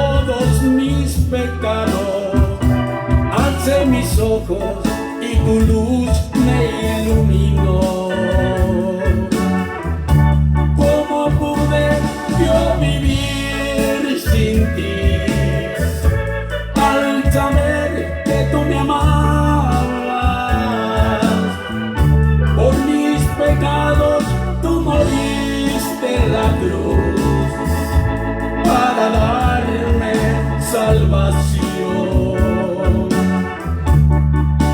todos mis pecados. Alcé mis ojos y tu luz me iluminó. ¿Cómo pude yo vivir sin ti? Al saber que tú me amabas, por mis pecados tú moriste en la cruz para darme salvación.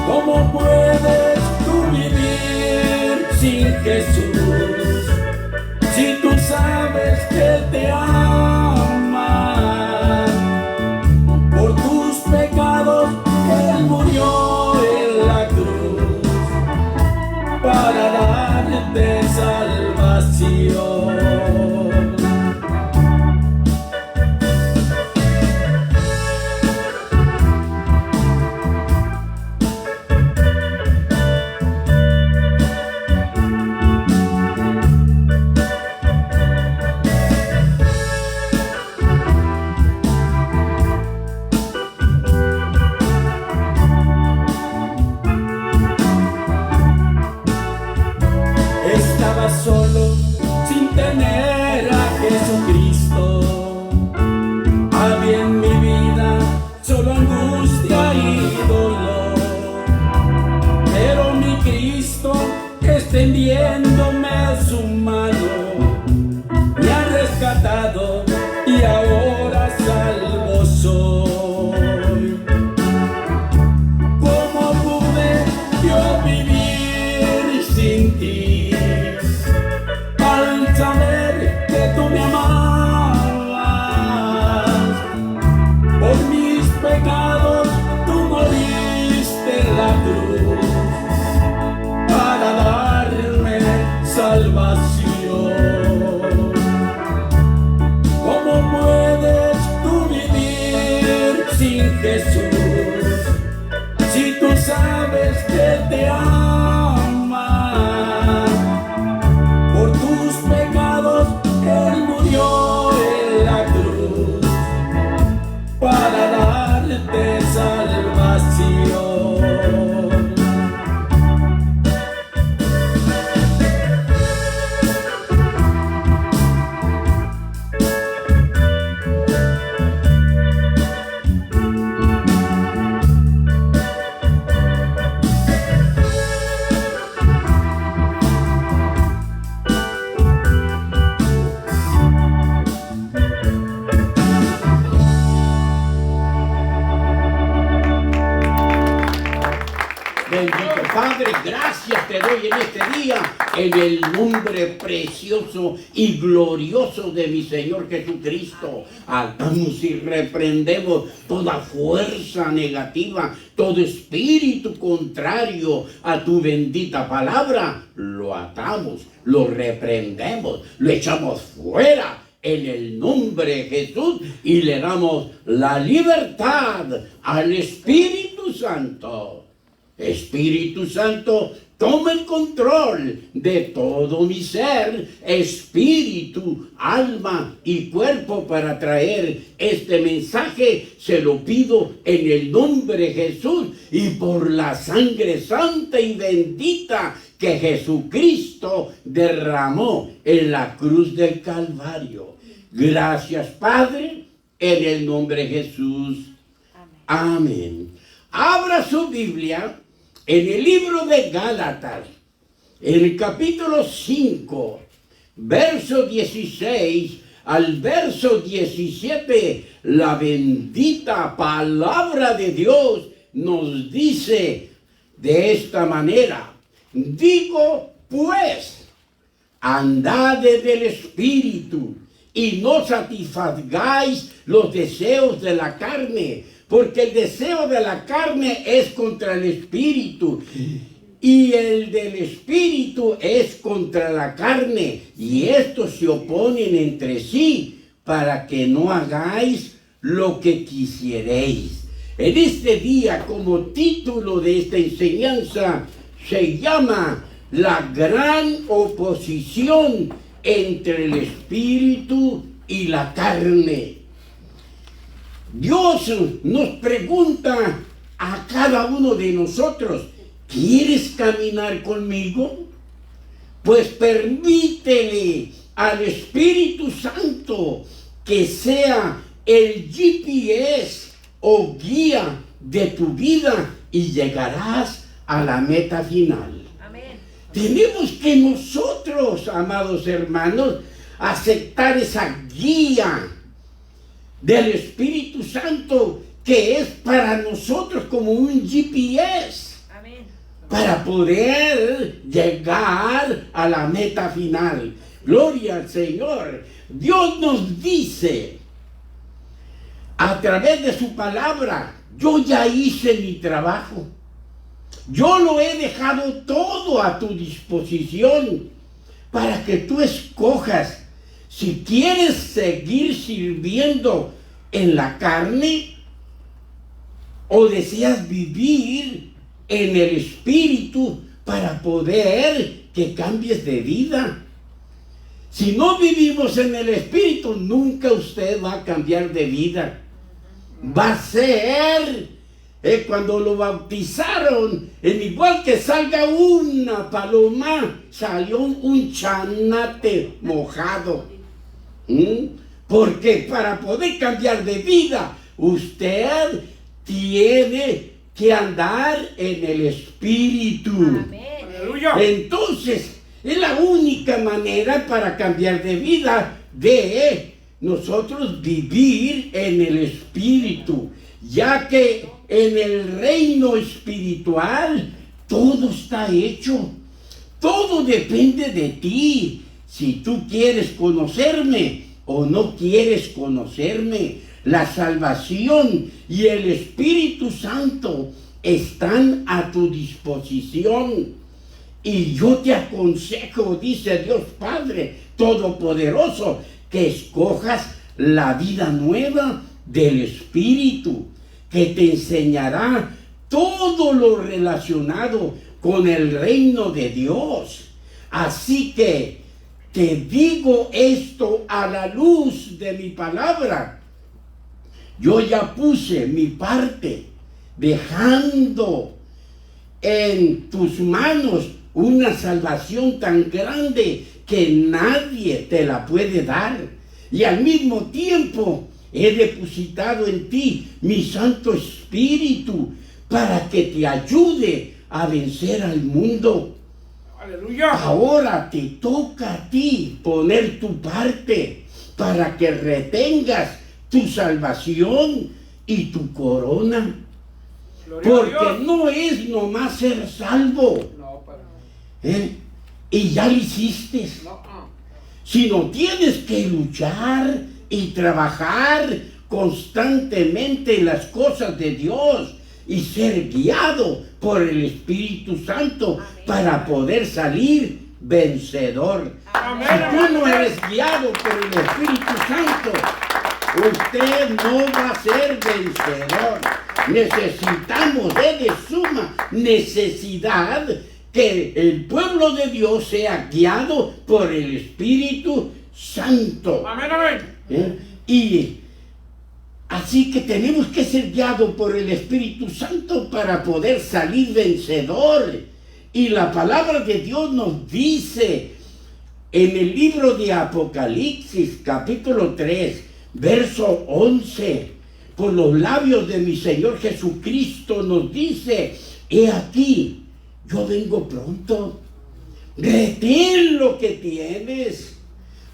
¿Cómo puedes tú vivir sin Jesús? Si tú sabes que Él te ama, por tus pecados Él murió en la cruz para darte salvación. Estaba solo sin tener a Jesucristo. Había en mi vida solo angustia y dolor. Pero mi Cristo, extendiéndome su mano, me ha rescatado y ahora salvo soy. ¿Cómo pude yo vivir sin ti? Al saber que tú me amabas, por mis pecados tú moriste en la cruz para darme salvación. ¿Cómo puedes tú vivir sin Jesús? Si tú sabes que Él te ama, por tus pecados Él murió en la cruz para darte salvación. Bendito Padre, gracias te doy en este día, en el nombre precioso y glorioso de mi Señor Jesucristo. Atamos y reprendemos toda fuerza negativa, todo espíritu contrario a tu bendita palabra. Lo atamos, lo reprendemos, lo echamos fuera en el nombre de Jesús y le damos la libertad al Espíritu Santo. Espíritu Santo, toma el control de todo mi ser, espíritu, alma y cuerpo para traer este mensaje. Se lo pido en el nombre de Jesús y por la sangre santa y bendita que Jesucristo derramó en la cruz del Calvario. Gracias, Padre, en el nombre de Jesús. Amén. Abra su Biblia en el libro de Gálatas, en el capítulo 5, verso 16 al verso 17, la bendita palabra de Dios nos dice de esta manera: digo pues, andad del Espíritu y no satisfagáis los deseos de la carne, porque el deseo de la carne es contra el Espíritu y el del Espíritu es contra la carne, y estos se oponen entre sí para que no hagáis lo que quisierais. En este día, como título de esta enseñanza, se llama la gran oposición entre el Espíritu y la carne. Dios nos pregunta a cada uno de nosotros, ¿quieres caminar conmigo? Pues permítele al Espíritu Santo que sea el GPS o guía de tu vida y llegarás a la meta final. Amén. Tenemos que nosotros, amados hermanos, aceptar esa guía del Espíritu Santo que es para nosotros como un GPS Amén. para poder llegar a la meta final. Gloria al Señor. Dios nos dice a través de su palabra, yo ya hice mi trabajo. Yo lo he dejado todo a tu disposición para que tú escojas si quieres seguir sirviendo en la carne o deseas vivir en el Espíritu para poder que cambies de vida. Si no vivimos en el Espíritu, nunca usted va a cambiar de vida. Va a ser cuando lo bautizaron, en igual que salga una paloma, salió un chanate mojado. Porque para poder cambiar de vida, usted tiene que andar en el Espíritu. Amén. Entonces, es la única manera para cambiar de vida, de nosotros vivir en el Espíritu, ya que en el reino espiritual todo está hecho. Todo depende de ti. Si tú quieres conocerme o no quieres conocerme, la salvación y el Espíritu Santo están a tu disposición. Y yo te aconsejo, dice Dios Padre Todopoderoso, que escojas la vida nueva del Espíritu, que te enseñará todo lo relacionado con el reino de Dios. Así que te digo esto a la luz de mi palabra. Yo ya puse mi parte, dejando en tus manos una salvación tan grande que nadie te la puede dar. Y al mismo tiempo he depositado en ti mi Santo Espíritu para que te ayude a vencer al mundo. ¡Aleluya! Ahora te toca a ti poner tu parte para que retengas tu salvación y tu corona. Porque no es nomás ser salvo, No, para. y ya lo hiciste, No. sino tienes que luchar y trabajar constantemente en las cosas de Dios y ser guiado por el Espíritu Santo para poder salir vencedor. Amén. Si tú no eres guiado por el Espíritu Santo, usted no va a ser vencedor. Necesitamos, es de suma necesidad que el pueblo de Dios sea guiado por el Espíritu Santo. Amén, amén. Y así que tenemos que ser guiados por el Espíritu Santo para poder salir vencedor. Y la palabra de Dios nos dice en el libro de Apocalipsis, capítulo 3, verso 11, por los labios de mi Señor Jesucristo nos dice: he aquí, yo vengo pronto. Retén lo que tienes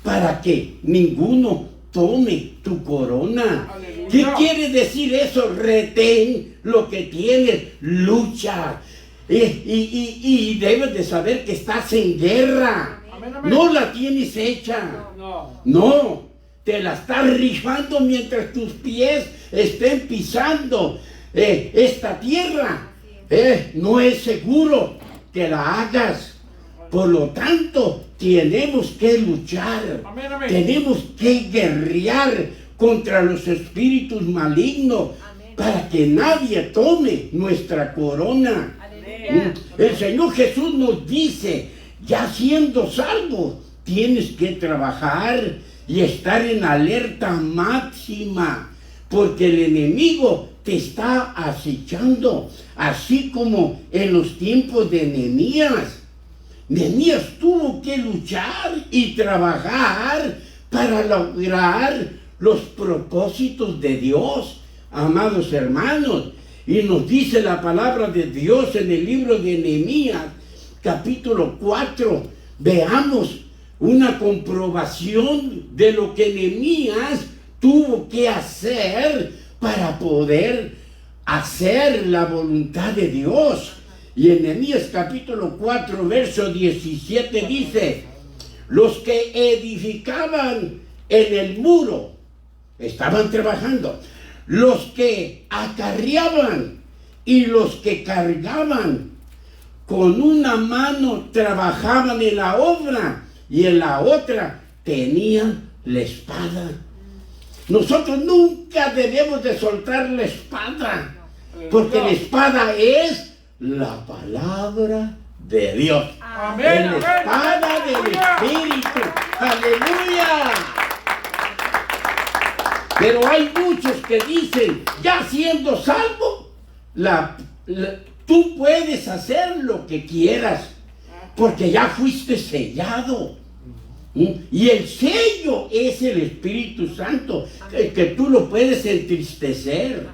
para que ninguno tome tu corona. Aleluya. ¿Qué quiere decir eso? Retén lo que tienes, lucha. Y debes de saber que estás en guerra. Amén, amén. No la tienes hecha. No. No, te la estás rifando mientras tus pies estén pisando esta tierra. No es seguro que la hagas. Por lo tanto, tenemos que luchar. Amén, amén. Tenemos que guerrear contra los espíritus malignos para que nadie tome nuestra corona. Aleluya. El Señor Jesús nos dice, ya siendo salvo, tienes que trabajar y estar en alerta máxima porque el enemigo te está acechando, así como en los tiempos de Nehemías. Nehemías tuvo que luchar y trabajar para lograr los propósitos de Dios, amados hermanos. Y nos dice la palabra de Dios en el libro de Nehemías, capítulo 4. Veamos una comprobación de lo que Nehemías tuvo que hacer para poder hacer la voluntad de Dios. Y en Nehemías capítulo 4, verso 17 dice: los que edificaban en el muro estaban trabajando, los que acarreaban y los que cargaban con una mano trabajaban en la obra y en la otra tenían la espada. Nosotros nunca debemos de soltar la espada, porque la espada es la palabra de Dios. Amén, Es la amén, espada del aleluya. Espíritu. ¡Aleluya! Pero hay muchos que dicen, ya siendo salvo, tú puedes hacer lo que quieras, porque ya fuiste sellado. Y el sello es el Espíritu Santo, que tú lo puedes entristecer.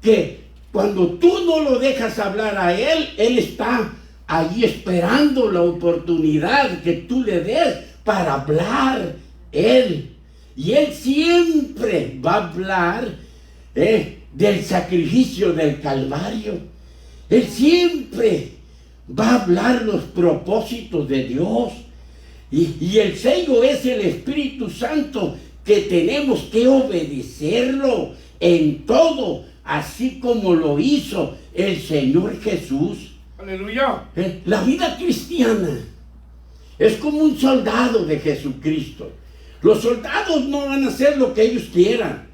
Que cuando tú no lo dejas hablar a Él, Él está allí esperando la oportunidad que tú le des para hablar Él. Y Él siempre va a hablar del sacrificio del Calvario. Él siempre va a hablar los propósitos de Dios. Y el sello es el Espíritu Santo, que tenemos que obedecerlo en todo, así como lo hizo el Señor Jesús. Aleluya. La vida cristiana es como un soldado de Jesucristo. Los soldados no van a hacer lo que ellos quieran.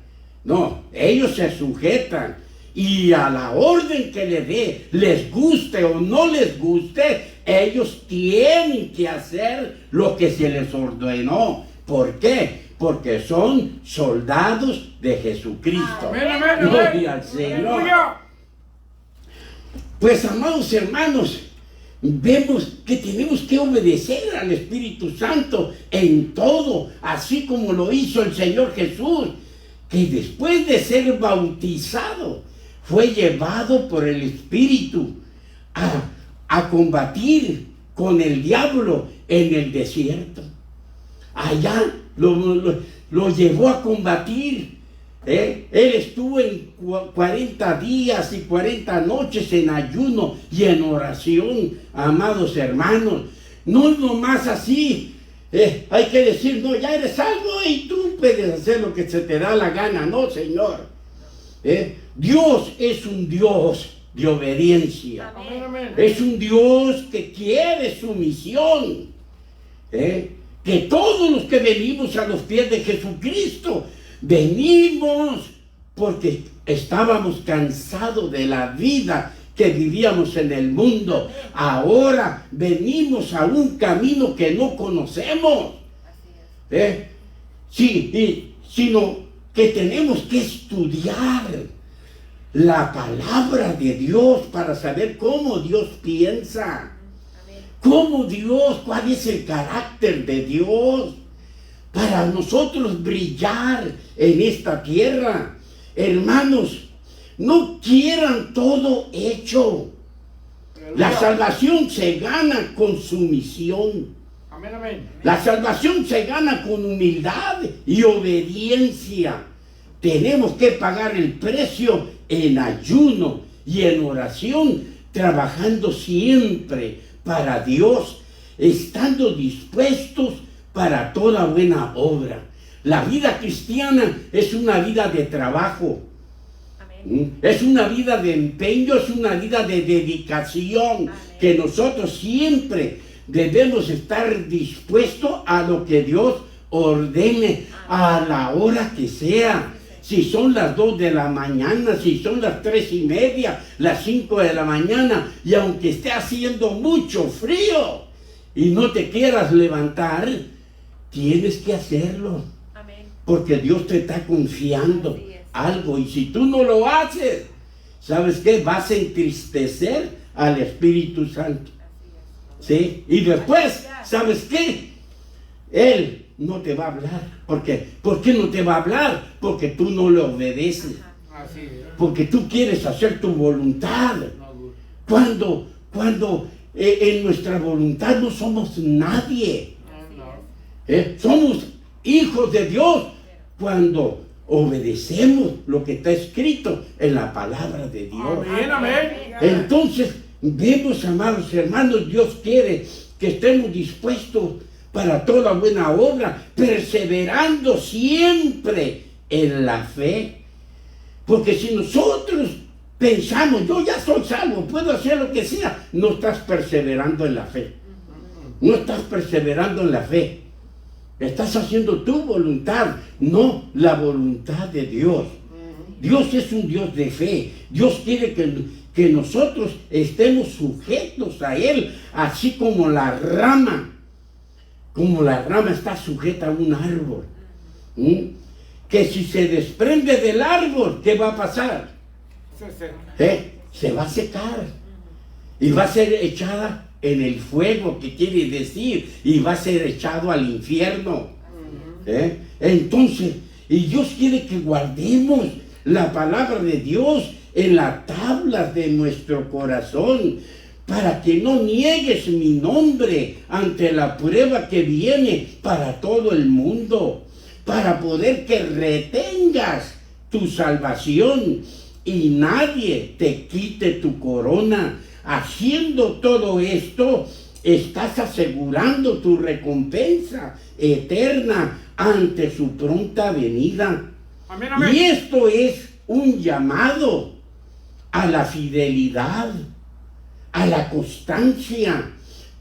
No, ellos se sujetan y a la orden que le dé, les guste o no les guste, ellos tienen que hacer lo que se les ordenó. ¿Por qué? Porque son soldados de Jesucristo. Amén, amén, Gloria amén. al Señor. Aleluya. Pues, amados hermanos, vemos que tenemos que obedecer al Espíritu Santo en todo, así como lo hizo el Señor Jesús, que después de ser bautizado fue llevado por el Espíritu a combatir con el diablo en el desierto. Allá lo llevó a combatir. Él estuvo en 40 días y 40 noches en ayuno y en oración, amados hermanos. No es nomás así. Hay que decir, no, ya eres salvo y tú puedes hacer lo que se te da la gana. No, Señor. Dios es un Dios de obediencia. Amén, amén. Es un Dios que quiere sumisión. Que todos los que venimos a los pies de Jesucristo, venimos porque estábamos cansados de la vida que vivíamos en el mundo. Ahora venimos a un camino que no conocemos. Sino que tenemos que estudiar la palabra de Dios para saber cómo Dios piensa. ¿Cuál es el carácter de Dios? Para nosotros brillar en esta tierra. Hermanos, no quieran todo hecho. La salvación se gana con sumisión. Amén, amén. La salvación se gana con humildad y obediencia. Tenemos que pagar el precio en ayuno y en oración, trabajando siempre para Dios, estando dispuestos para toda buena obra. La vida cristiana es una vida de trabajo. Amén. Es una vida de empeño, es una vida de dedicación. Amén. Que nosotros siempre debemos estar dispuestos a lo que Dios ordene. Amén. A la hora que sea. Si son las 2 de la mañana, si son las 3:30, las 5 de la mañana, y aunque esté haciendo mucho frío y no te quieras levantar, tienes que hacerlo. Amén. Porque Dios te está confiando algo. Y si tú no lo haces, ¿sabes qué? Vas a entristecer al Espíritu Santo. ¿Sí? Y después, ¿sabes qué? Él no te va a hablar. ¿Por qué? ¿Por qué no te va a hablar? Porque tú no le obedeces. Así es. Porque tú quieres hacer tu voluntad. Cuando en nuestra voluntad no somos nadie. Somos hijos de Dios cuando obedecemos lo que está escrito en la palabra de Dios. Amén, amén. Entonces, vemos, amados hermanos, Dios quiere que estemos dispuestos para toda buena obra, perseverando siempre en la fe. Porque si nosotros pensamos, yo ya soy salvo, puedo hacer lo que sea, no estás perseverando en la fe. No estás perseverando en la fe. Estás haciendo tu voluntad, no la voluntad de Dios. Dios es un Dios de fe. Dios quiere que nosotros estemos sujetos a Él, así como la rama está sujeta a un árbol. Que si se desprende del árbol, ¿qué va a pasar? Se va a secar y va a ser echada en el fuego, que quiere decir, y va a ser echado al infierno. Entonces, y Dios quiere que guardemos la palabra de Dios en las tablas de nuestro corazón, para que no niegues mi nombre ante la prueba que viene para todo el mundo, para poder que retengas tu salvación y nadie te quite tu corona. Haciendo todo esto, estás asegurando tu recompensa eterna ante su pronta venida. Amén, amén. Y esto es un llamado a la fidelidad, a la constancia,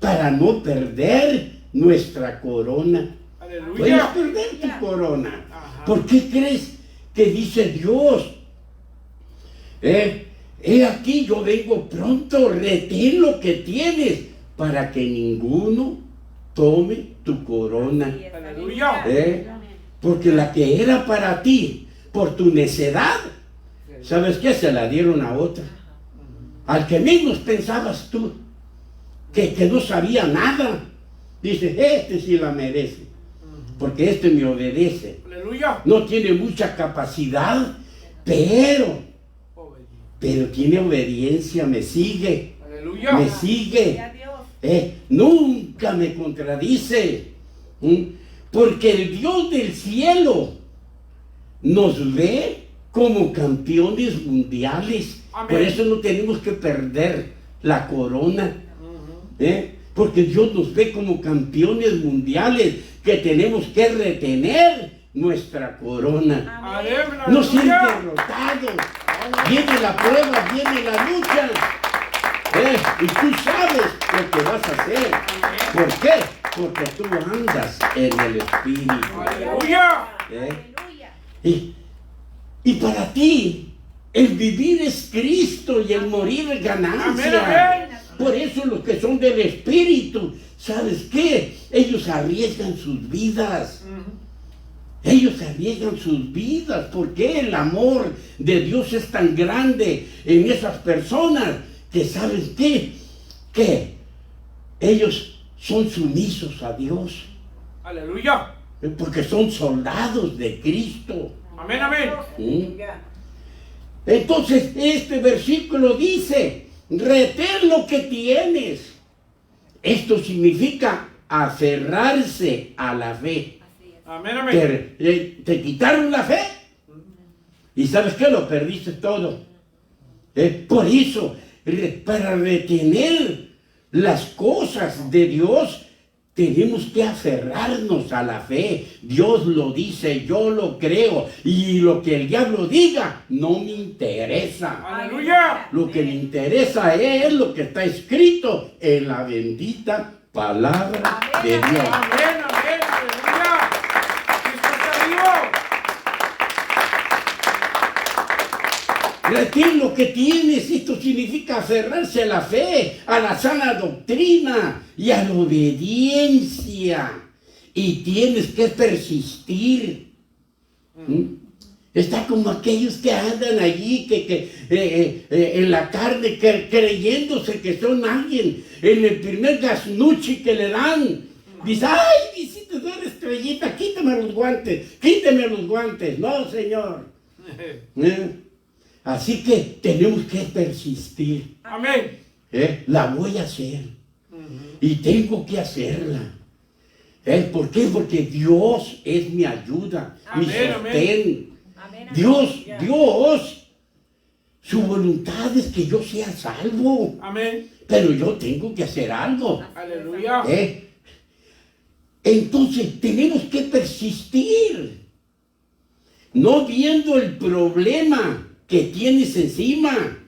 para no perder nuestra corona. Aleluya. Puedes perder tu corona. Ajá. ¿Por qué crees que dice Dios? He aquí, yo vengo pronto, retén lo que tienes, para que ninguno tome tu corona. Aleluya. Porque la que era para ti, por tu necedad, ¿sabes qué? Se la dieron a otra. Al que menos pensabas tú, que no sabía nada. Dice, este sí la merece, porque este me obedece. Aleluya. No tiene mucha capacidad, pero tiene obediencia, me sigue. Aleluya. Me sigue. Nunca me contradice. Porque el Dios del cielo nos ve como campeones mundiales. Amén. Por eso no tenemos que perder la corona. Porque Dios nos ve como campeones mundiales, que tenemos que retener nuestra corona. Amén. No ser Aleluya. derrotados. Viene la prueba, viene la lucha. Y tú sabes lo que vas a hacer. ¿Por qué? Porque tú andas en el Espíritu. Aleluya. Y para ti, el vivir es Cristo y el morir es ganancia. Amén, amén. Por eso los que son del Espíritu, ¿sabes qué? Ellos arriesgan sus vidas. Ellos arriesgan sus vidas porque el amor de Dios es tan grande en esas personas que, ¿sabes qué? Que ellos son sumisos a Dios. Aleluya. Porque son soldados de Cristo. Amén, amén. Entonces este versículo dice, retén lo que tienes. Esto significa aferrarse a la fe. Amén, amén. Te quitaron la fe y ¿sabes qué? Lo perdiste todo. Por eso, para retener las cosas de Dios, tenemos que aferrarnos a la fe. Dios lo dice, yo lo creo, y lo que el diablo diga no me interesa. Aleluya. Lo que me interesa es lo que está escrito en la bendita palabra de Dios. Amén, amén. Aleluya. Cristo está vivo. Retén lo que tienes. Esto significa aferrarse a la fe, a la sana doctrina y a la obediencia. Y tienes que persistir. Está como aquellos que andan allí en la carne creyéndose que son alguien. En el primer gasnuchi que le dan, dice, ay, visita de una estrellita, quítame los guantes. No, señor. Así que tenemos que persistir. Amén. La voy a hacer. Y tengo que hacerla. ¿Por qué? Porque Dios es mi ayuda, mi sostén. Dios, su voluntad es que yo sea salvo. Amén. Pero yo tengo que hacer algo. Aleluya. Entonces tenemos que persistir. No viendo el problema que tienes encima,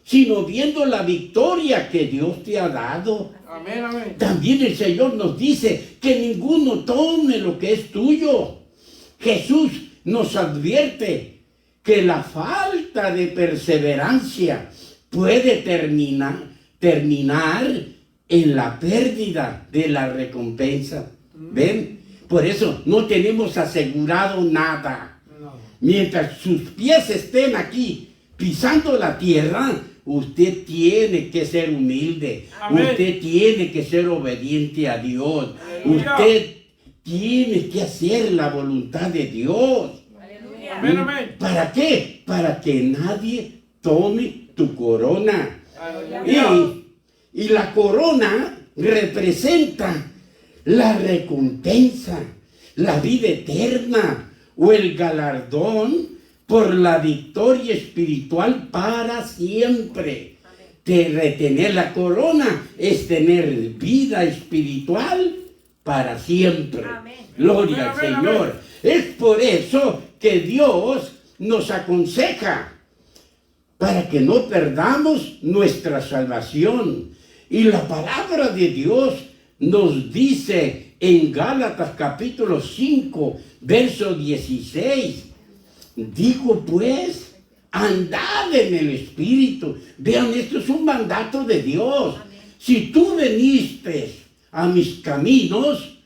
sino viendo la victoria que Dios te ha dado. Amén, amén. También el Señor nos dice que ninguno tome lo que es tuyo. Jesús nos advierte que la falta de perseverancia puede terminar en la pérdida de la recompensa. ¿Ven? Por eso no tenemos asegurado nada. No. Mientras sus pies estén aquí pisando la tierra, usted tiene que ser humilde. Amén. Usted tiene que ser obediente a Dios. Aleluya. Usted tiene que hacer la voluntad de Dios. Aleluya. Amén, amén. ¿Para qué? Para que nadie tome tu corona. Aleluya. Y la corona representa la recompensa, la vida eterna o el galardón por la victoria espiritual para siempre. Retener la corona es tener vida espiritual para siempre. Amén. Gloria Amén, al amén, Señor. amén. Es por eso que Dios nos aconseja para que no perdamos nuestra salvación. Y la palabra de Dios nos dice en Gálatas capítulo 5, verso 16, digo pues, andad en el Espíritu. Vean, esto es un mandato de Dios. Si tú veniste a mis caminos,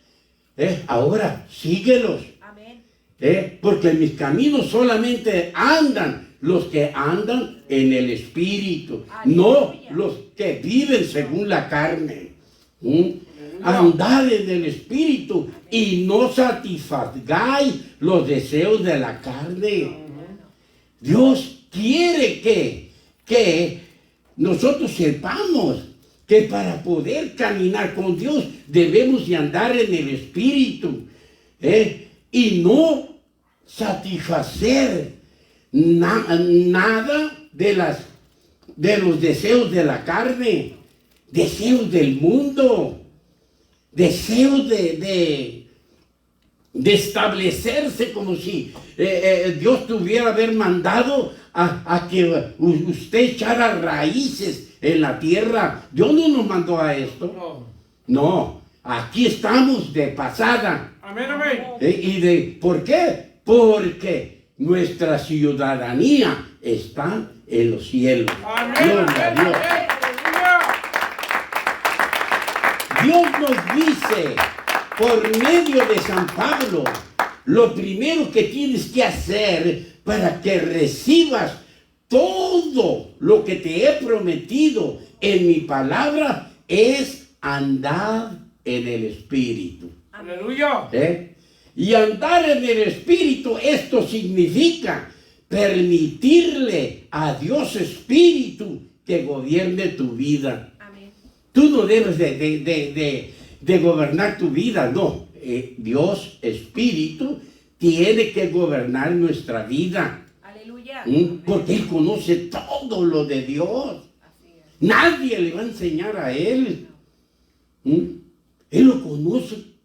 ahora síguelos. Amén. Porque en mis caminos solamente andan los que andan en el Espíritu, no los que viven según la carne. Andad en el Espíritu y no satisfagáis los deseos de la carne. Dios quiere que nosotros sepamos que para poder caminar con Dios debemos de andar en el Espíritu y no satisfacer nada de los deseos de la carne, deseos del mundo, deseos de establecerse como si Dios tuviera haber mandado a que usted echara raíces en la tierra. Dios no nos mandó a esto. No. No, aquí estamos de pasada. Amén, amén. ¿Por qué? Porque nuestra ciudadanía está en los cielos. Amén, Gloria a amén, Dios. amén. Aleluya. Dios nos dice por medio de San Pablo, lo primero que tienes que hacer para que recibas todo lo que te he prometido en mi palabra es andar en el Espíritu. Aleluya. Y andar en el Espíritu, esto significa permitirle a Dios Espíritu que gobierne tu vida. Amén. Tú no debes de gobernar tu vida, no. Dios Espíritu tiene que gobernar nuestra vida. Aleluya. Porque Él conoce todo lo de Dios. Así es. Nadie le va a enseñar a Él. Él lo conoce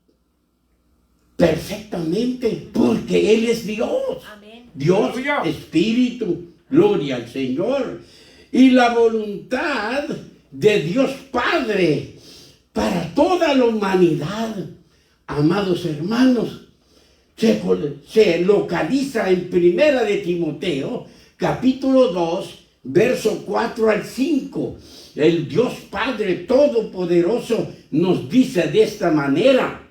perfectamente porque Él es Dios. Amén. Dios, Aleluya. Espíritu, gloria al Señor. Y la voluntad de Dios Padre para toda la humanidad, amados hermanos, se localiza en Primera de Timoteo, capítulo 2, verso 4 al 5. El Dios Padre Todopoderoso nos dice de esta manera: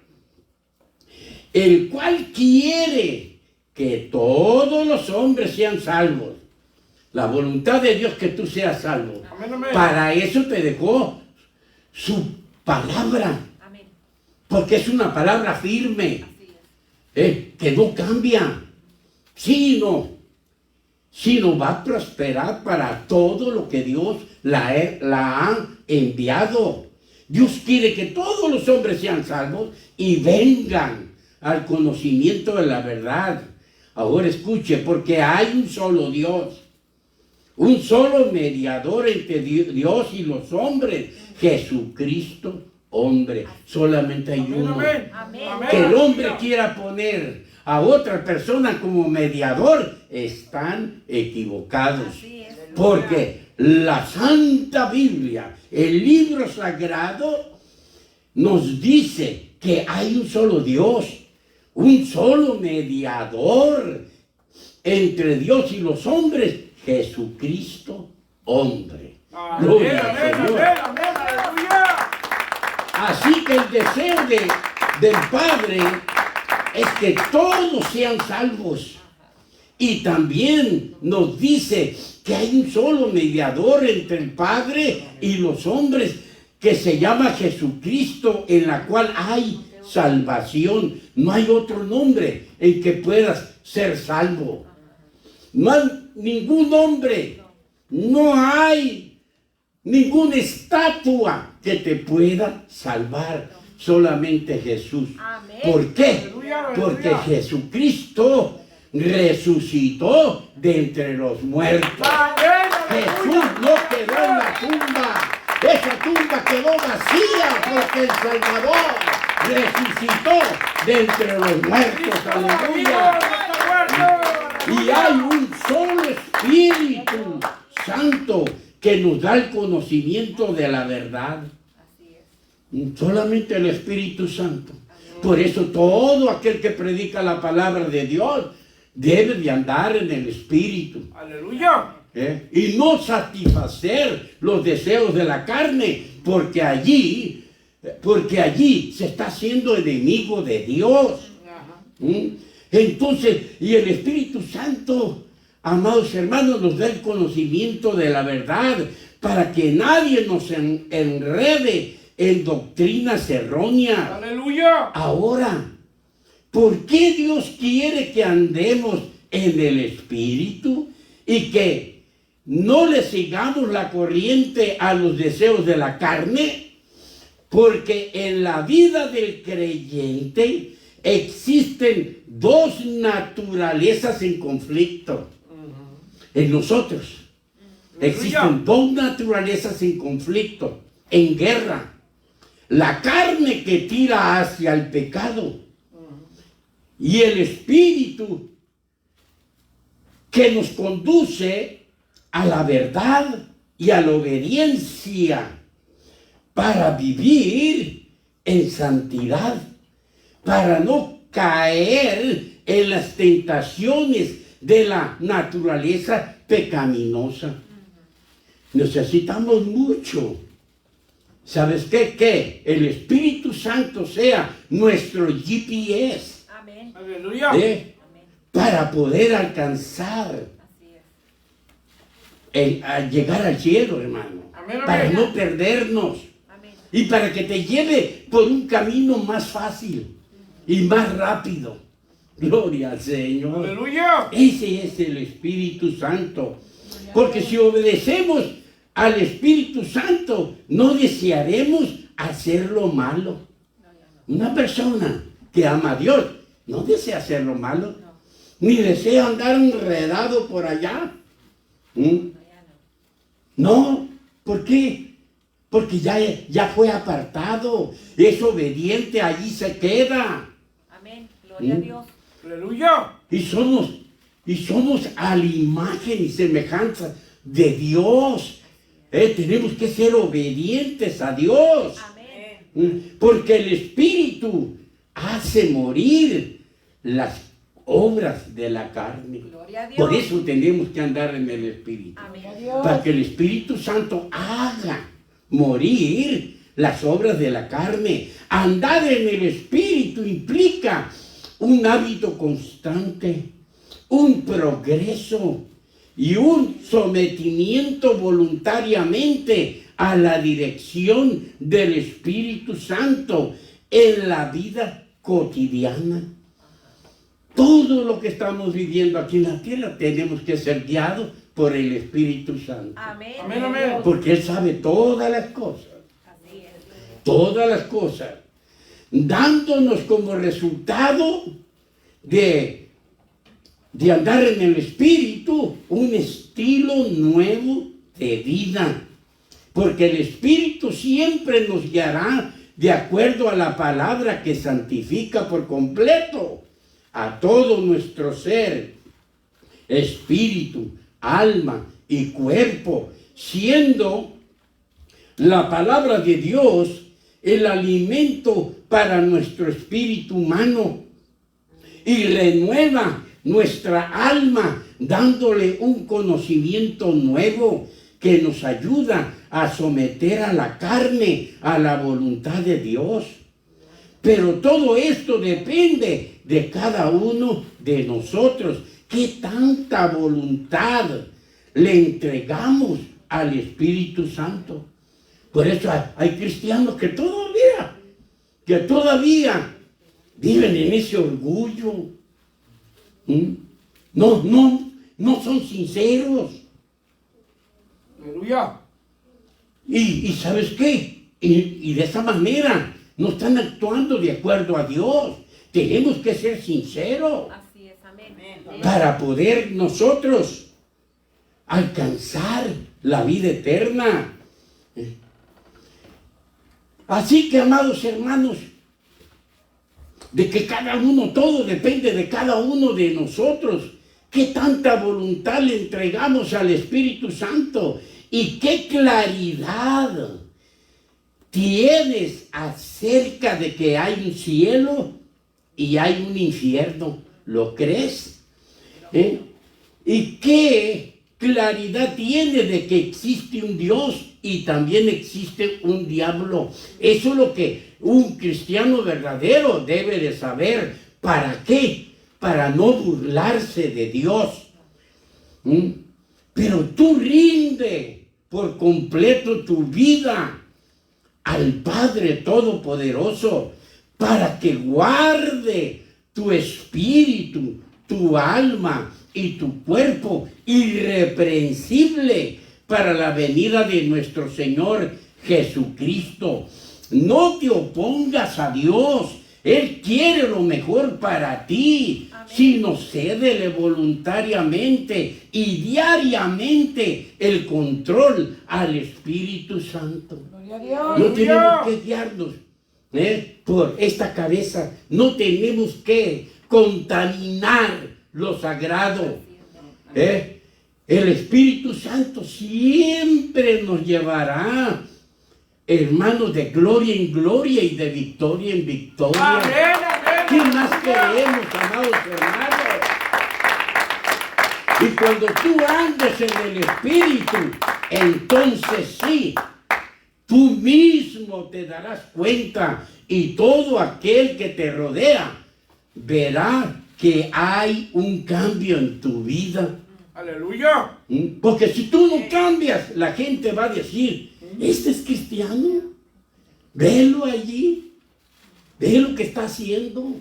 el cual quiere que todos los hombres sean salvos. La voluntad de Dios que tú seas salvo. Amén, amén. Para eso te dejó su palabra. Amén. Porque es una palabra firme, Así es. que no cambia. Sino va a prosperar para todo lo que Dios la ha enviado. Dios quiere que todos los hombres sean salvos y vengan al conocimiento de la verdad. Ahora escuche, porque hay un solo Dios, un solo mediador entre Dios y los hombres, Jesucristo, hombre. Solamente hay Amén, uno. amén. Amén. Amén. Que el hombre Aleluya. quiera poner a otra persona como mediador, están equivocados. Así es. Porque la Santa Biblia, el libro sagrado, nos dice que hay un solo Dios, un solo mediador entre Dios y los hombres, Jesucristo, hombre. Amén, Gloria al amén, Señor. amén, amén, aleluya. Así que el deseo del Padre es que todos sean salvos. Y también nos dice que hay un solo mediador entre el Padre y los hombres, que se llama Jesucristo, en la cual hay salvación. No hay otro nombre en que puedas ser salvo. No hay ningún nombre, no hay ninguna estatua que te pueda salvar. Solamente Jesús. Amén. ¿Por qué? Aleluya, Porque aleluya. Jesucristo resucitó de entre los muertos. Amén, Jesús aleluya. no quedó en la tumba. Esa tumba quedó vacía porque el Salvador resucitó de entre los muertos. Cristo vivo, Aleluya. no está muerto. Y hay un solo Espíritu Santo que nos da el conocimiento de la verdad. Así es. Solamente el Espíritu Santo. Por eso todo aquel que predica la palabra de Dios debe de andar en el Espíritu. Aleluya. Y no satisfacer los deseos de la carne, porque allí se está haciendo enemigo de Dios. ¿Mm? Entonces, y el Espíritu Santo, amados hermanos, nos da el conocimiento de la verdad para que nadie nos enrede en doctrinas erróneas. Aleluya. Ahora, ¿por qué Dios quiere que andemos en el Espíritu y que no le sigamos la corriente a los deseos de la carne? Porque en la vida del creyente existen dos naturalezas en conflicto. En nosotros existen dos naturalezas en conflicto, en guerra. La carne que tira hacia el pecado y el espíritu que nos conduce a la verdad y a la obediencia para vivir en santidad, para no caer en las tentaciones de la naturaleza pecaminosa. Necesitamos mucho. ¿Sabes qué? Que el Espíritu Santo sea nuestro GPS, Amén. Aleluya. Amén. para poder alcanzar Así es. a llegar al cielo, hermano. Amén, amén. Para no perdernos. Amén. Y para que te lleve por un camino más fácil y más rápido. Gloria al Señor. Aleluya. Ese es el Espíritu Santo. Porque si obedecemos al Espíritu Santo, no desearemos hacer lo malo. Una persona que ama a Dios no desea hacer lo malo, ni desea andar enredado por allá. No, ¿por qué? Porque ya fue apartado, es obediente, allí se queda. Amén. Gloria a Dios. Aleluya. Y somos a la imagen y semejanza de Dios. Tenemos que ser obedientes a Dios. Amén. Porque el Espíritu hace morir las obras de la carne. Gloria a Dios. Por eso tenemos que andar en el Espíritu. Amén. Para que el Espíritu Santo haga morir las obras de la carne. Andar en el Espíritu implica un hábito constante un progreso y un sometimiento voluntariamente a la dirección del Espíritu Santo en la vida cotidiana. Todo lo que estamos viviendo aquí en la tierra tenemos que ser guiados por el Espíritu Santo. Amén. Amén, amén. Porque Él sabe todas las cosas. Así es. Todas las cosas. Dándonos como resultado de andar en el Espíritu un estilo nuevo de vida. Porque el Espíritu siempre nos guiará de acuerdo a la palabra que santifica por completo a todo nuestro ser, espíritu, alma y cuerpo, siendo la palabra de Dios el alimento para nuestro espíritu humano y renueva nuestra alma dándole un conocimiento nuevo que nos ayuda a someter a la carne a la voluntad de Dios. Pero todo esto depende de cada uno de nosotros. ¿Qué tanta voluntad le entregamos al Espíritu Santo? Por eso hay cristianos que todavía viven en ese orgullo. No son sinceros. Aleluya. Y ¿sabes qué? Y de esa manera no están actuando de acuerdo a Dios. Tenemos que ser sinceros Así es. Amén. para poder nosotros alcanzar la vida eterna. Así que, amados hermanos, de que cada uno, todo depende de cada uno de nosotros. ¿Qué tanta voluntad le entregamos al Espíritu Santo? ¿Y qué claridad tienes acerca de que hay un cielo y hay un infierno? ¿Lo crees? ¿Y qué claridad tienes de que existe un Dios y también existe un diablo? Eso es lo que un cristiano verdadero debe de saber. ¿Para qué? Para no burlarse de Dios. Pero tú rinde por completo tu vida al Padre Todopoderoso para que guarde tu espíritu, tu alma y tu cuerpo irreprensible para la venida de nuestro Señor Jesucristo. No te opongas a Dios. Él quiere lo mejor para ti. Amén. Sino cédele voluntariamente y diariamente el control al Espíritu Santo. No tenemos que guiarnos por esta cabeza. No tenemos que contaminar lo sagrado. El Espíritu Santo siempre nos llevará, hermanos, de gloria en gloria y de victoria en victoria. Amén, amén. ¿Qué más queremos, amados hermanos? Y cuando tú andes en el Espíritu, entonces sí, tú mismo te darás cuenta y todo aquel que te rodea verá que hay un cambio en tu vida. Aleluya. Porque si tú no cambias, la gente va a decir, ¿este es cristiano? Velo allí. Ve lo que está haciendo.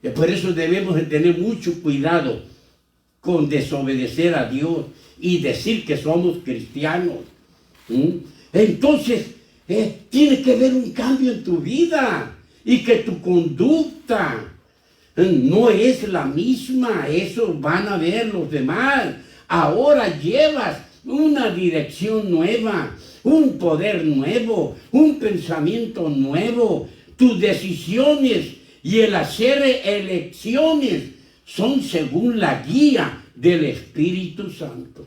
Y por eso debemos de tener mucho cuidado con desobedecer a Dios y decir que somos cristianos. Entonces, tiene que haber un cambio en tu vida y que tu conducta no es la misma. Eso van a ver los demás. Ahora llevas una dirección nueva, un poder nuevo, un pensamiento nuevo. Tus decisiones y el hacer elecciones son según la guía del Espíritu Santo.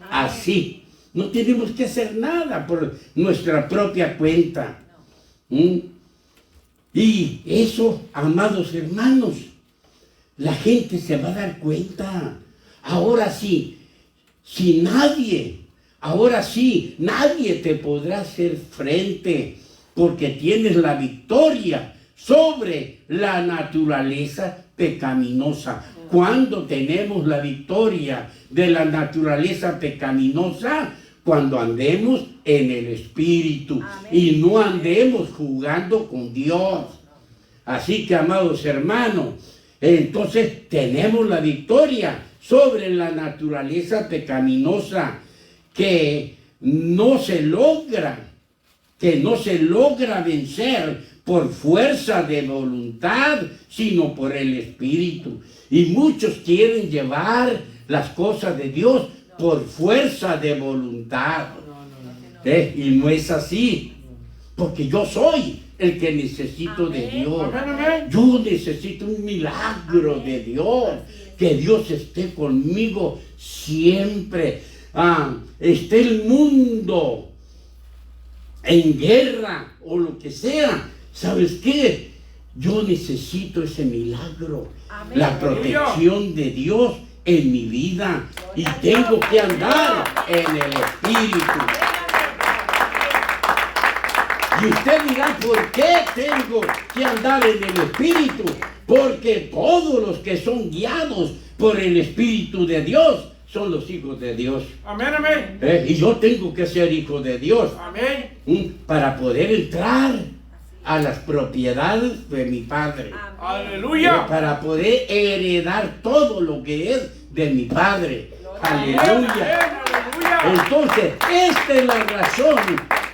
Así, no tenemos que hacer nada por nuestra propia cuenta. Y eso, amados hermanos, la gente se va a dar cuenta. Ahora sí, nadie te podrá hacer frente, porque tienes la victoria sobre la naturaleza pecaminosa. Cuando tenemos la victoria de la naturaleza pecaminosa, cuando andemos en el Espíritu. Amén. Y no andemos jugando con Dios. Así que, amados hermanos, entonces tenemos la victoria sobre la naturaleza pecaminosa que no se logra vencer por fuerza de voluntad, sino por el Espíritu. Y muchos quieren llevar las cosas de Dios por fuerza de voluntad. Y no es así, porque yo soy el que necesito de Dios. Yo necesito un milagro de Dios, que Dios esté conmigo siempre. Esté el mundo en guerra o lo que sea, ¿sabes qué? Yo necesito ese milagro, Amén. la protección de Dios en mi vida, y tengo que andar en el Espíritu. Y usted dirá, ¿por qué tengo que andar en el Espíritu? Porque todos los que son guiados por el Espíritu de Dios son los hijos de Dios. Amén, amén. Y yo tengo que ser hijo de Dios Amén. para poder entrar a las propiedades de mi Padre. Aleluya. Para poder heredar todo lo que es de mi Padre. Aleluya. Aleluya. Entonces, esta es la razón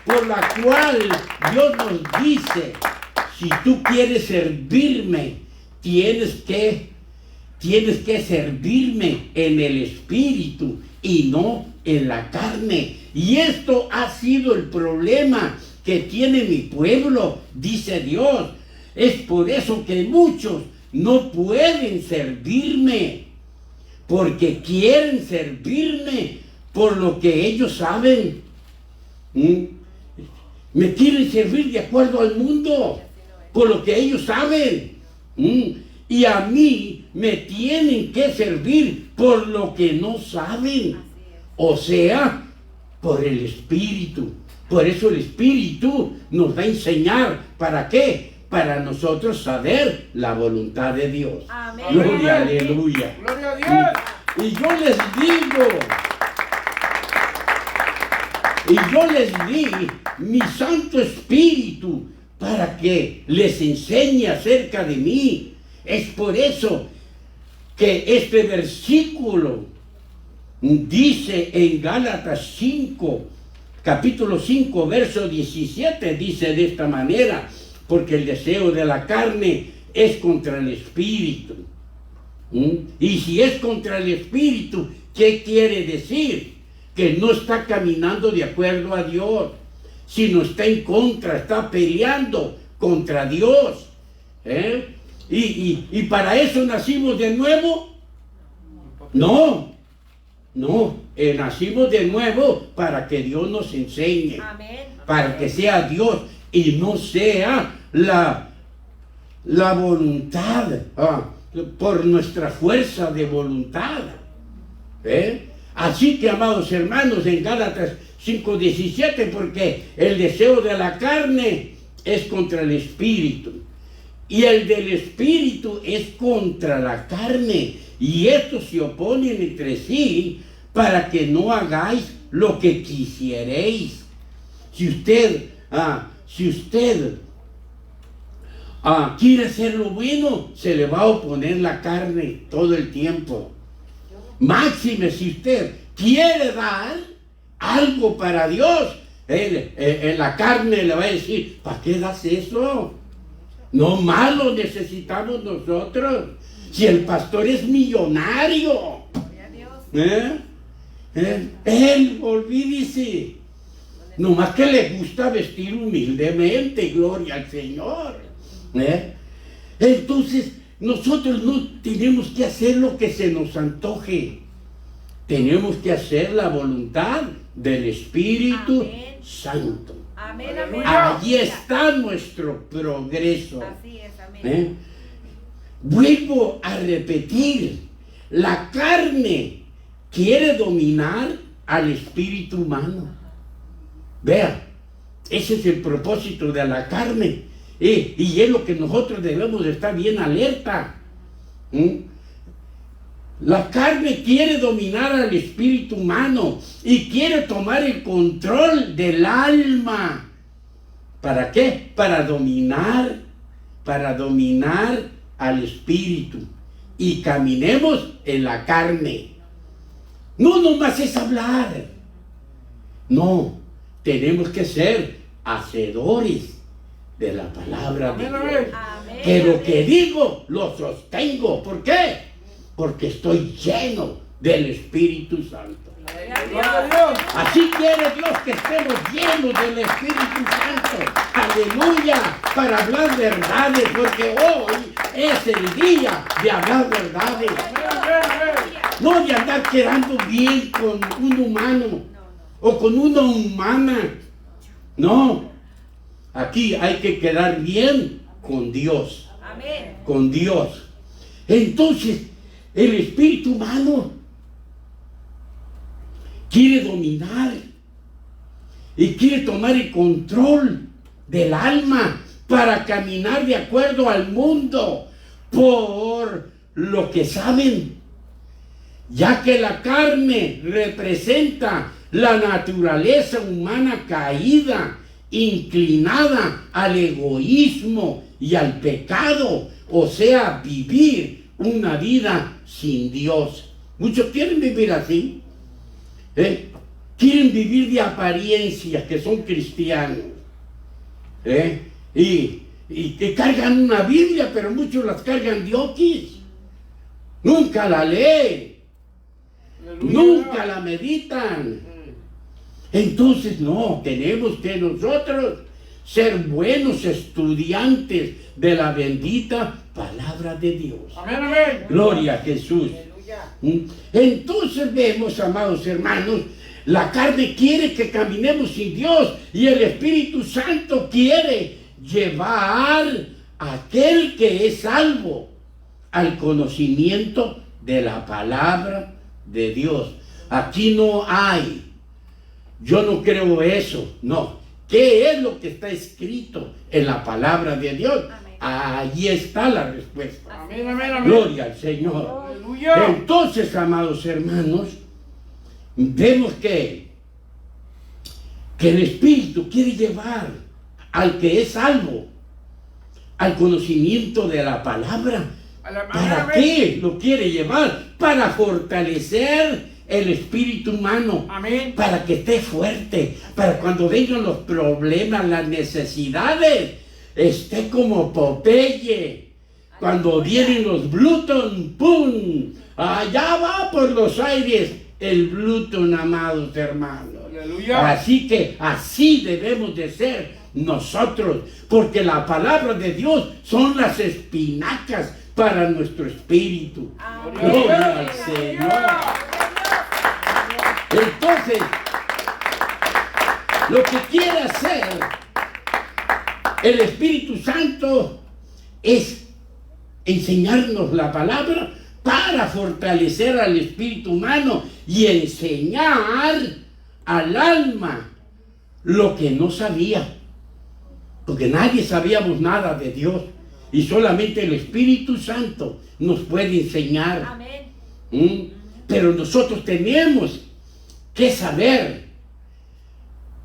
por la cual Dios nos dice, si tú quieres servirme, tienes que servirme en el Espíritu y no en la carne. Y esto ha sido el problema que tiene mi pueblo, dice Dios. Es por eso que muchos no pueden servirme, porque quieren servirme por lo que ellos saben. Me quieren servir de acuerdo al mundo, por lo que ellos saben. Y a mí me tienen que servir por lo que no saben. O sea, por el Espíritu. Por eso el Espíritu nos va a enseñar. ¿Para qué? Para nosotros saber la voluntad de Dios. Amén. Gloria, aleluya. Gloria a Dios. Y yo les di mi Santo Espíritu para que les enseñe acerca de mí. Es por eso que este versículo dice en Gálatas 5, capítulo 5, verso 17, dice de esta manera, porque el deseo de la carne es contra el Espíritu. Y si es contra el Espíritu, ¿qué quiere decir? Que no está caminando de acuerdo a Dios, sino está en contra, está peleando contra Dios. ¿Y para eso nacimos de nuevo? No, nacimos de nuevo para que Dios nos enseñe, Amén. para que sea Dios y no sea la voluntad, por nuestra fuerza de voluntad. Así que, amados hermanos, en Gálatas 5:17, porque el deseo de la carne es contra el Espíritu, y el del Espíritu es contra la carne, y estos se oponen entre sí para que no hagáis lo que quisierais. Si usted quiere hacer lo bueno, se le va a oponer la carne todo el tiempo. Máxime, si usted quiere dar algo para Dios, la carne le va a decir, ¿para qué das eso? No más lo necesitamos nosotros. Si el pastor es millonario, él, olvídese. Nomás que le gusta vestir humildemente, gloria al Señor. Entonces, nosotros no tenemos que hacer lo que se nos antoje. Tenemos que hacer la voluntad del Espíritu Amén. Santo. Amén, amén. Allí está nuestro progreso. Así es, amén. Vuelvo a repetir, la carne quiere dominar al espíritu humano. Vea, ese es el propósito de la carne. Y es lo que nosotros debemos de estar bien alerta. La carne quiere dominar al espíritu humano y quiere tomar el control del alma. ¿Para qué? Para dominar al espíritu y caminemos en la carne. No nomás es hablar. No, tenemos que ser hacedores de la palabra de Amén, Dios. Amén. Que lo que digo lo sostengo. ¿Por qué? Porque estoy lleno del Espíritu Santo. Gloria a Dios. Así quiere Dios que estemos llenos del Espíritu Santo. Aleluya. Para hablar verdades. Porque hoy es el día de hablar verdades. No de andar quedando bien con un humano o con una humana. No. Aquí hay que quedar bien con Dios. Amén. Con Dios. Entonces, el espíritu humano quiere dominar y quiere tomar el control del alma para caminar de acuerdo al mundo por lo que saben, ya que la carne representa la naturaleza humana caída, inclinada al egoísmo y al pecado, o sea, vivir una vida sin Dios. Muchos quieren vivir así, quieren vivir de apariencia, que son cristianos, y que cargan una Biblia, pero muchos las cargan de oquis. Nunca la leen, nunca la meditan. Entonces no, tenemos que nosotros ser buenos estudiantes de la bendita palabra de Dios. Amén, amén. Gloria a Jesús. Entonces vemos, amados hermanos, la carne quiere que caminemos sin Dios y el Espíritu Santo quiere llevar a aquel que es salvo al conocimiento de la palabra de Dios. Aquí no hay, yo no creo eso, no. ¿Qué es lo que está escrito en la palabra de Dios? Amén. Ahí está la respuesta. Amén, amén, amén. Gloria al Señor. Aleluya. Entonces, amados hermanos, vemos que el Espíritu quiere llevar al que es salvo al conocimiento de la palabra. ¿Para Amén. qué lo quiere llevar? Para fortalecer el espíritu humano. Amén. Para que esté fuerte, para cuando vengan los problemas, las necesidades, esté como Popeye. Cuando vienen los Bluton, ¡pum! Allá va por los aires el Bluton, amados hermanos. Aleluya. Así que así debemos de ser nosotros, porque la palabra de Dios son las espinacas para nuestro espíritu. Gloria al Señor. Entonces, lo que quiere hacer el Espíritu Santo es enseñarnos la palabra para fortalecer al espíritu humano y enseñar al alma lo que no sabía. Porque nadie sabíamos nada de Dios y solamente el Espíritu Santo nos puede enseñar. Amén. Pero nosotros tenemos que saber,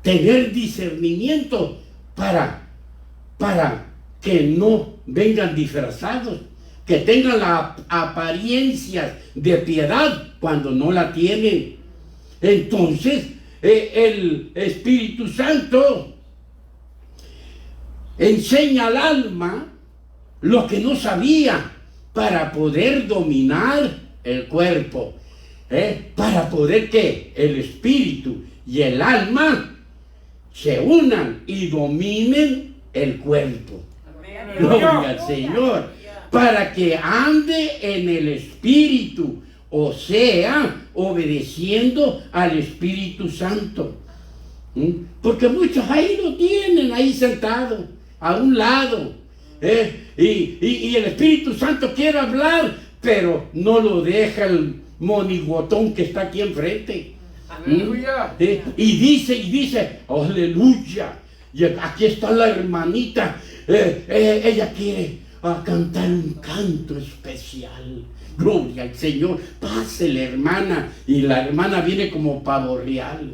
tener discernimiento para que no vengan disfrazados, que tengan la apariencia de piedad cuando no la tienen. Entonces, el Espíritu Santo enseña al alma lo que no sabía para poder dominar el cuerpo. Para poder que el espíritu y el alma se unan y dominen el cuerpo. Gloria al Señor. Para que ande en el espíritu, o sea, obedeciendo al Espíritu Santo. Porque muchos ahí lo tienen, ahí sentado, a un lado. Y el Espíritu Santo quiere hablar, pero no lo deja el monigotón que está aquí enfrente. Aleluya. Y dice, aleluya. Y aquí está la hermanita. Ella quiere cantar un canto especial. Gloria al Señor. Pase la hermana. Y la hermana viene como pavo real.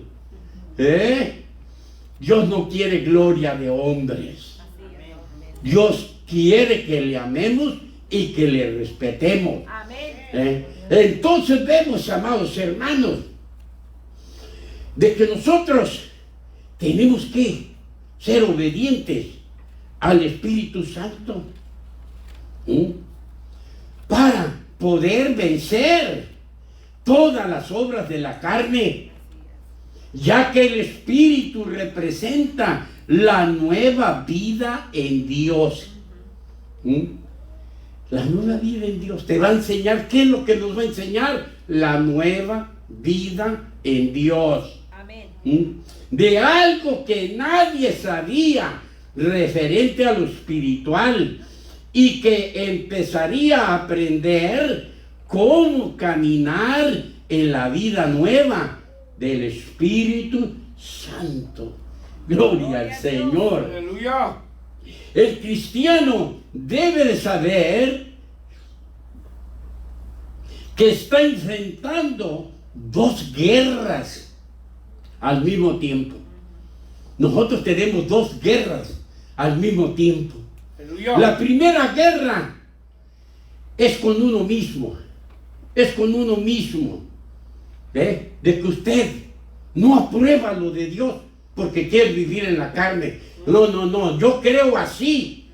Dios no quiere gloria de hombres. Dios quiere que le amemos y que le respetemos. Amén. Entonces vemos, amados hermanos, de que nosotros tenemos que ser obedientes al Espíritu Santo para poder vencer todas las obras de la carne, ya que el Espíritu representa la nueva vida en Dios. La nueva vida en Dios te va a enseñar. ¿Qué es lo que nos va a enseñar? La nueva vida en Dios. Amén. De algo que nadie sabía referente a lo espiritual y que empezaría a aprender cómo caminar en la vida nueva del Espíritu Santo. Gloria al Señor. Aleluya. El cristiano debe de saber que está enfrentando dos guerras al mismo tiempo. Nosotros tenemos dos guerras al mismo tiempo. Aleluya. La primera guerra es con uno mismo. Es con uno mismo. De que usted no aprueba lo de Dios porque quiere vivir en la carne. No, yo creo así.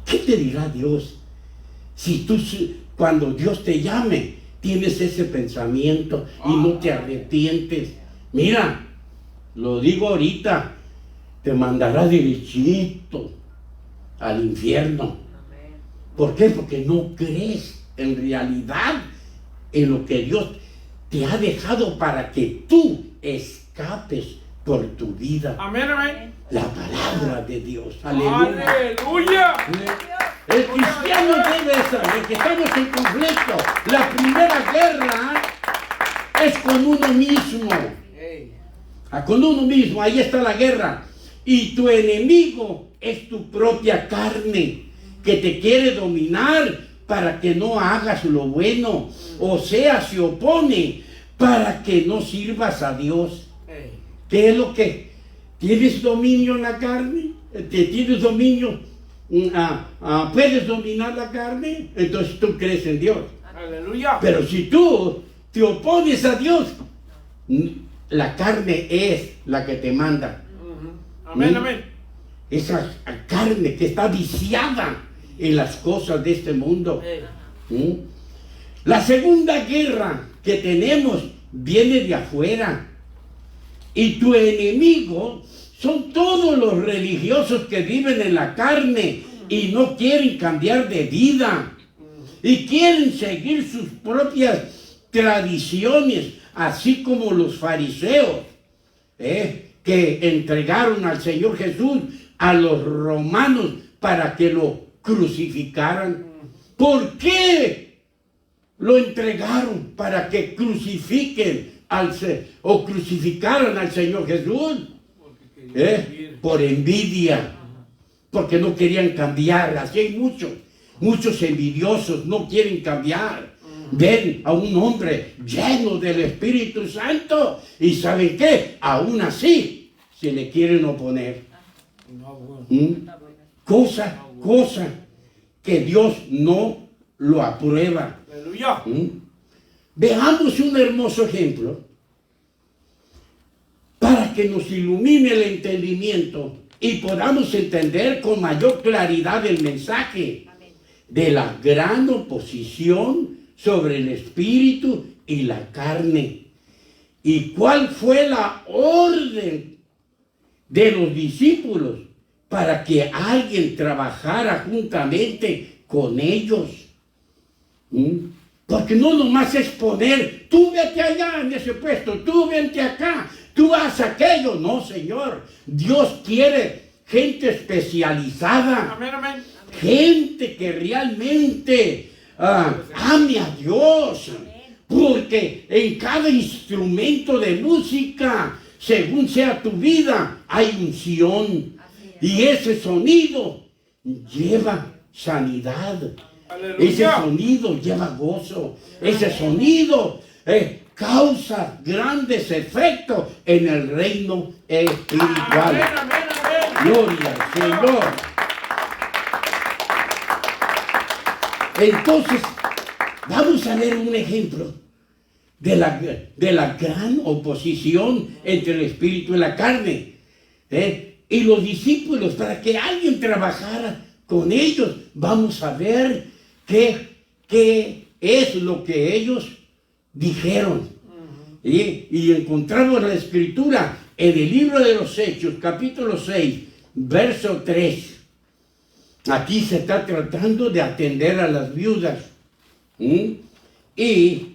¿Qué te dirá Dios? Si tú, cuando Dios te llame, tienes ese pensamiento y no te arrepientes. Mira, lo digo ahorita, te mandará derechito al infierno. ¿Por qué? Porque no crees en realidad en lo que Dios te ha dejado para que tú escapes por tu vida. Amén, amén. La palabra de Dios. Aleluya. Aleluya. El cristiano debe saber que estamos en conflicto. La primera guerra es con uno mismo. Con uno mismo, ahí está la guerra. Y tu enemigo es tu propia carne, que te quiere dominar para que no hagas lo bueno. O sea, se opone para que no sirvas a Dios. ¿Qué es lo que? ¿Tienes dominio en la carne? ¿Tienes dominio? ¿Puedes dominar la carne? Entonces tú crees en Dios. Aleluya. Pero si tú te opones a Dios, la carne es la que te manda. Amén, amén. Esa carne que está viciada en las cosas de este mundo. La segunda guerra que tenemos viene de afuera. Y tu enemigo son todos los religiosos que viven en la carne y no quieren cambiar de vida. Y quieren seguir sus propias tradiciones, así como los fariseos, que entregaron al Señor Jesús a los romanos para que lo crucificaran. ¿Por qué lo entregaron? Para que crucifiquen o crucificaran al Señor Jesús. Por envidia, porque no querían cambiar. Así hay muchos envidiosos, no quieren cambiar. Ven a un hombre lleno del Espíritu Santo y ¿saben qué? Aún así se le quieren oponer. Cosa que Dios no lo aprueba. Aleluya. Veamos un hermoso ejemplo para que nos ilumine el entendimiento y podamos entender con mayor claridad el mensaje de la gran oposición sobre el espíritu y la carne. ¿Y cuál fue la orden de los discípulos para que alguien trabajara juntamente con ellos? Porque no nomás es poner, tú vete allá en ese puesto, tú vente acá, tú haz aquello. No, Señor. Dios quiere gente especializada. Amén, amén. Gente que realmente ame a Dios. Porque en cada instrumento de música, según sea tu vida, hay unción. Y ese sonido lleva sanidad. Aleluya. Ese sonido lleva gozo. Ese sonido causa grandes efectos en el reino espiritual. Amén, amén, amén. Gloria al Señor. Entonces, vamos a ver un ejemplo de la gran oposición entre el espíritu y la carne. Y los discípulos, para que alguien trabajara con ellos, vamos a ver qué es lo que ellos dijeron. Y encontramos la escritura en el libro de los Hechos, capítulo 6, verso 3. Aquí se está tratando de atender a las viudas. Y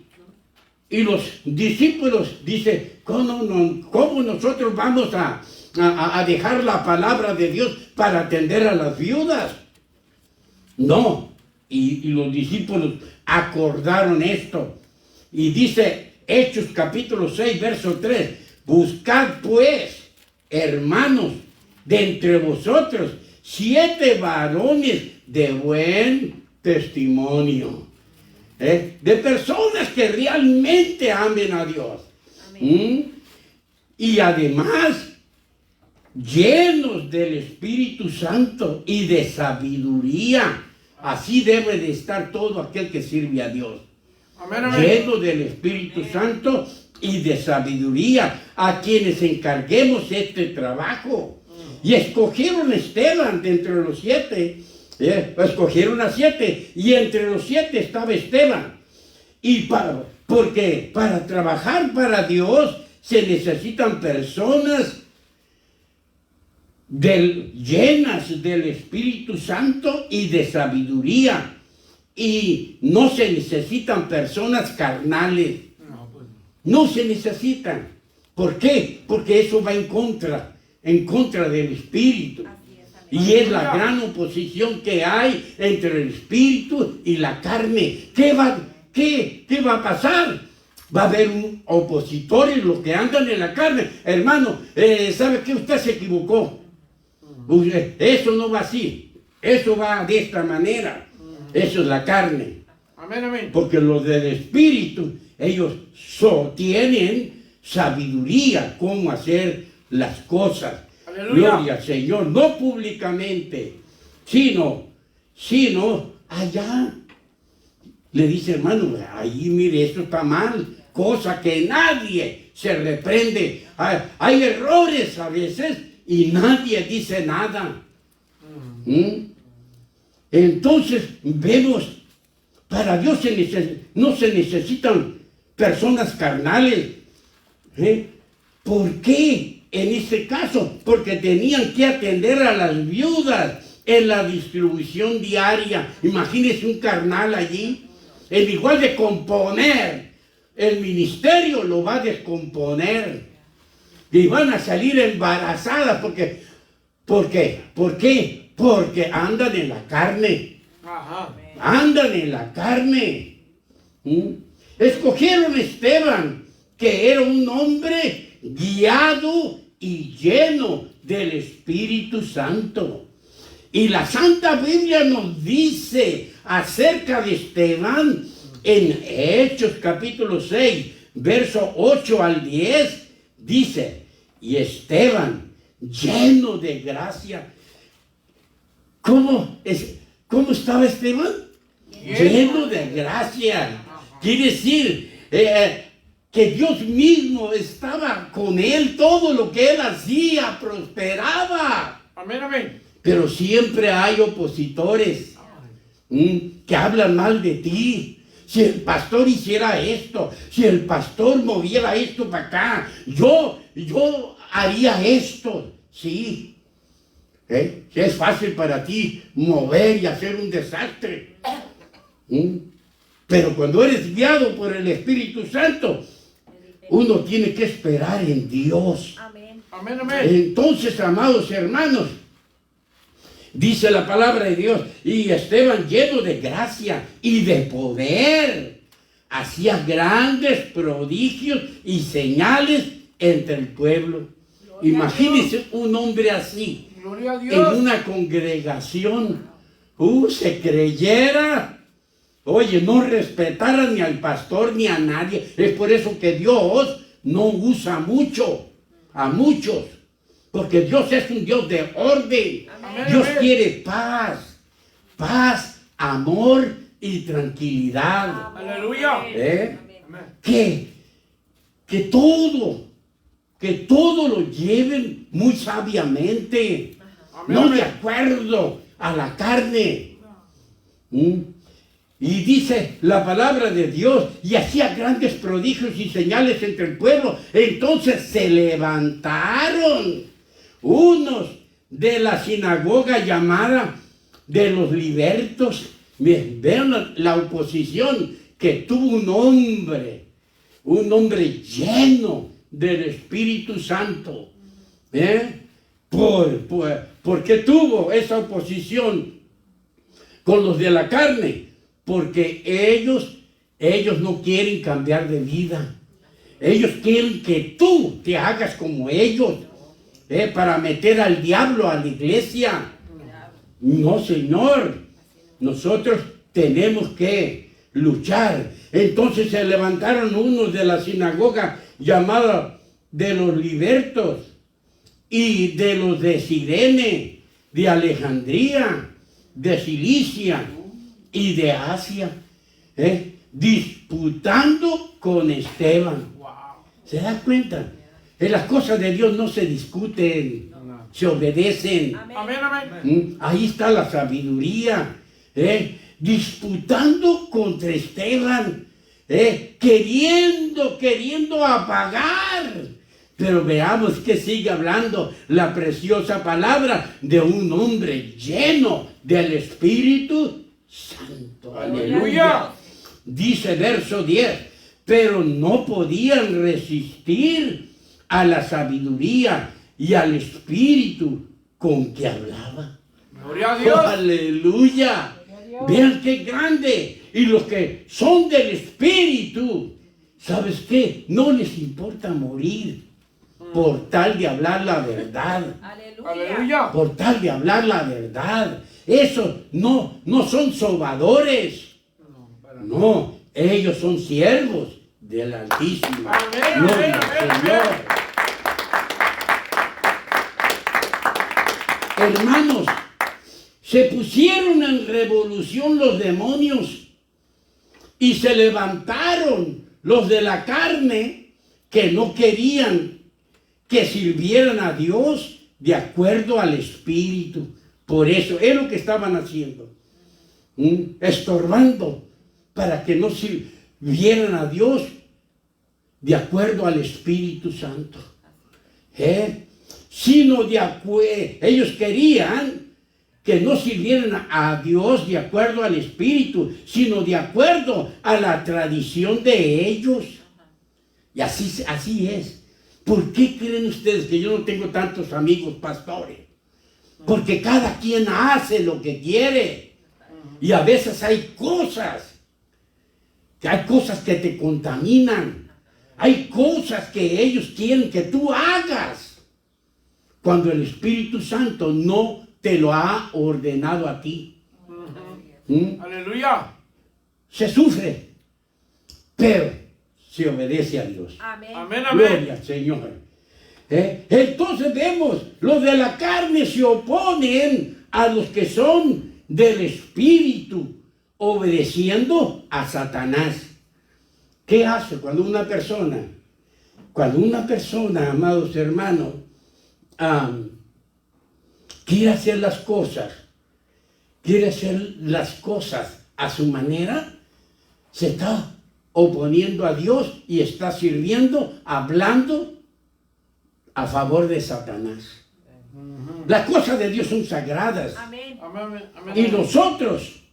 los discípulos dicen, ¿cómo nosotros vamos a dejar la palabra de Dios para atender a las viudas? No. Y los discípulos acordaron esto. Y dice Hechos capítulo 6, verso 3. Buscad pues, hermanos, de entre vosotros 7 varones de buen testimonio. De personas que realmente amen a Dios. Y además, llenos del Espíritu Santo y de sabiduría. Así debe de estar todo aquel que sirve a Dios. Amén, amén. Lleno del Espíritu Santo y de sabiduría, a quienes encarguemos este trabajo. Y escogieron a Esteban de entre los 7. Escogieron a 7 y entre los 7 estaba Esteban. Porque para trabajar para Dios se necesitan personas llenas del Espíritu Santo y de sabiduría. Y no se necesitan personas carnales. No se necesitan. ¿Por qué? Porque eso va en contra del Espíritu. Y es la gran oposición que hay entre el Espíritu y la carne. ¿Qué va a pasar? Va a haber opositores, los que andan en la carne. Hermano, ¿sabe qué? Usted se equivocó. Eso no va así. Eso va de esta manera. Eso es la carne. Amén, amén. Porque los del Espíritu, ellos tienen sabiduría cómo hacer las cosas. Aleluya. Gloria al Señor, no públicamente, sino allá. Le dice, hermano, ahí mire, esto está mal, cosa que nadie se reprende. Hay errores a veces y nadie dice nada. Entonces vemos, para Dios no se necesitan personas carnales. ¿Por qué? En este caso, porque tenían que atender a las viudas en la distribución diaria. Imagínense un carnal allí, en igual de componer el ministerio, lo va a descomponer. Y van a salir embarazadas porque ¿por qué? Porque andan en la carne. Ajá. Andan en la carne. Escogieron a Esteban, que era un hombre guiado y lleno del Espíritu Santo. Y la Santa Biblia nos dice acerca de Esteban en Hechos capítulo 6, verso 8 al 10, dice, y Esteban, lleno de gracia. ¿Cómo estaba Esteban? Lleno de gracia. Quiere decir que Dios mismo estaba con él, todo lo que él hacía prosperaba. Amén, amén. Pero siempre hay opositores que hablan mal de ti. Si el pastor hiciera esto, si el pastor moviera esto para acá, yo haría esto. Sí. Es fácil para ti mover y hacer un desastre. Pero cuando eres guiado por el Espíritu Santo, uno tiene que esperar en Dios. Amén. Amén, amén. Entonces, amados hermanos, dice la palabra de Dios, y Esteban, lleno de gracia y de poder, hacía grandes prodigios y señales entre el pueblo. Gloria Imagínense un hombre así Gloria a en Dios. una congregación. Se creyera oye, no respetaran ni al pastor ni a nadie. Es por eso que Dios no usa mucho a muchos, porque Dios es un Dios de orden. Amén. Dios quiere paz, amor y tranquilidad. Aleluya. ¿Eh? Amén. Que todo lo lleven muy sabiamente, Amén. no de acuerdo a la carne. Y dice la palabra de Dios, y hacía grandes prodigios y señales entre el pueblo. Entonces se levantaron unos de la sinagoga llamada de los libertos. Vean la oposición que tuvo un hombre lleno del Espíritu Santo. ¿Por qué tuvo esa oposición con los de la carne? Porque ellos no quieren cambiar de vida. Ellos quieren que tú te hagas como ellos, para meter al diablo a la iglesia. No, Señor. Nosotros tenemos que luchar. Entonces se levantaron unos de la sinagoga llamada de los libertos y de los de Cirene, de Alejandría, de Cilicia y de Asia, disputando con Esteban. ¿Se da cuenta? Las cosas de Dios no se discuten, se obedecen. Amén, amén. Ahí está la sabiduría. Disputando contra Esteban, queriendo apagar. Pero veamos que sigue hablando la preciosa palabra de un hombre lleno del Espíritu Santo. Aleluya. Dice verso 10, pero no podían resistir a la sabiduría y al Espíritu con que hablaba. Gloria a Dios. Aleluya. Vean qué grande. Y los que son del Espíritu, ¿sabes qué? No les importa morir por tal de hablar la verdad. Aleluya. Por tal de hablar la verdad. Esos no son sobadores. No, ellos son siervos del Altísimo. Amén, Gloria amén, al amén, Señor. Hermanos, se pusieron en revolución los demonios y se levantaron los de la carne que no querían que sirvieran a Dios de acuerdo al Espíritu. Por eso es lo que estaban haciendo, estorbando para que no sirvieran a Dios de acuerdo al Espíritu Santo. Sino ellos querían que no sirvieran a Dios de acuerdo al Espíritu, sino de acuerdo a la tradición de ellos. Y así es. ¿Por qué creen ustedes que yo no tengo tantos amigos pastores? Porque cada quien hace lo que quiere. Y a veces hay cosas que te contaminan. Hay cosas que ellos quieren que tú hagas, cuando el Espíritu Santo no te lo ha ordenado a ti. Aleluya. Se sufre, pero se obedece a Dios. Amén. Amén, amén. Gloria al Señor. Entonces vemos, los de la carne se oponen a los que son del Espíritu, obedeciendo a Satanás. ¿Qué hace cuando una persona, amados hermanos, quiere hacer las cosas a su manera? Se está oponiendo a Dios y está sirviendo, hablando a favor de Satanás. Las cosas de Dios son sagradas. Amén. Amén, amén. Y nosotros,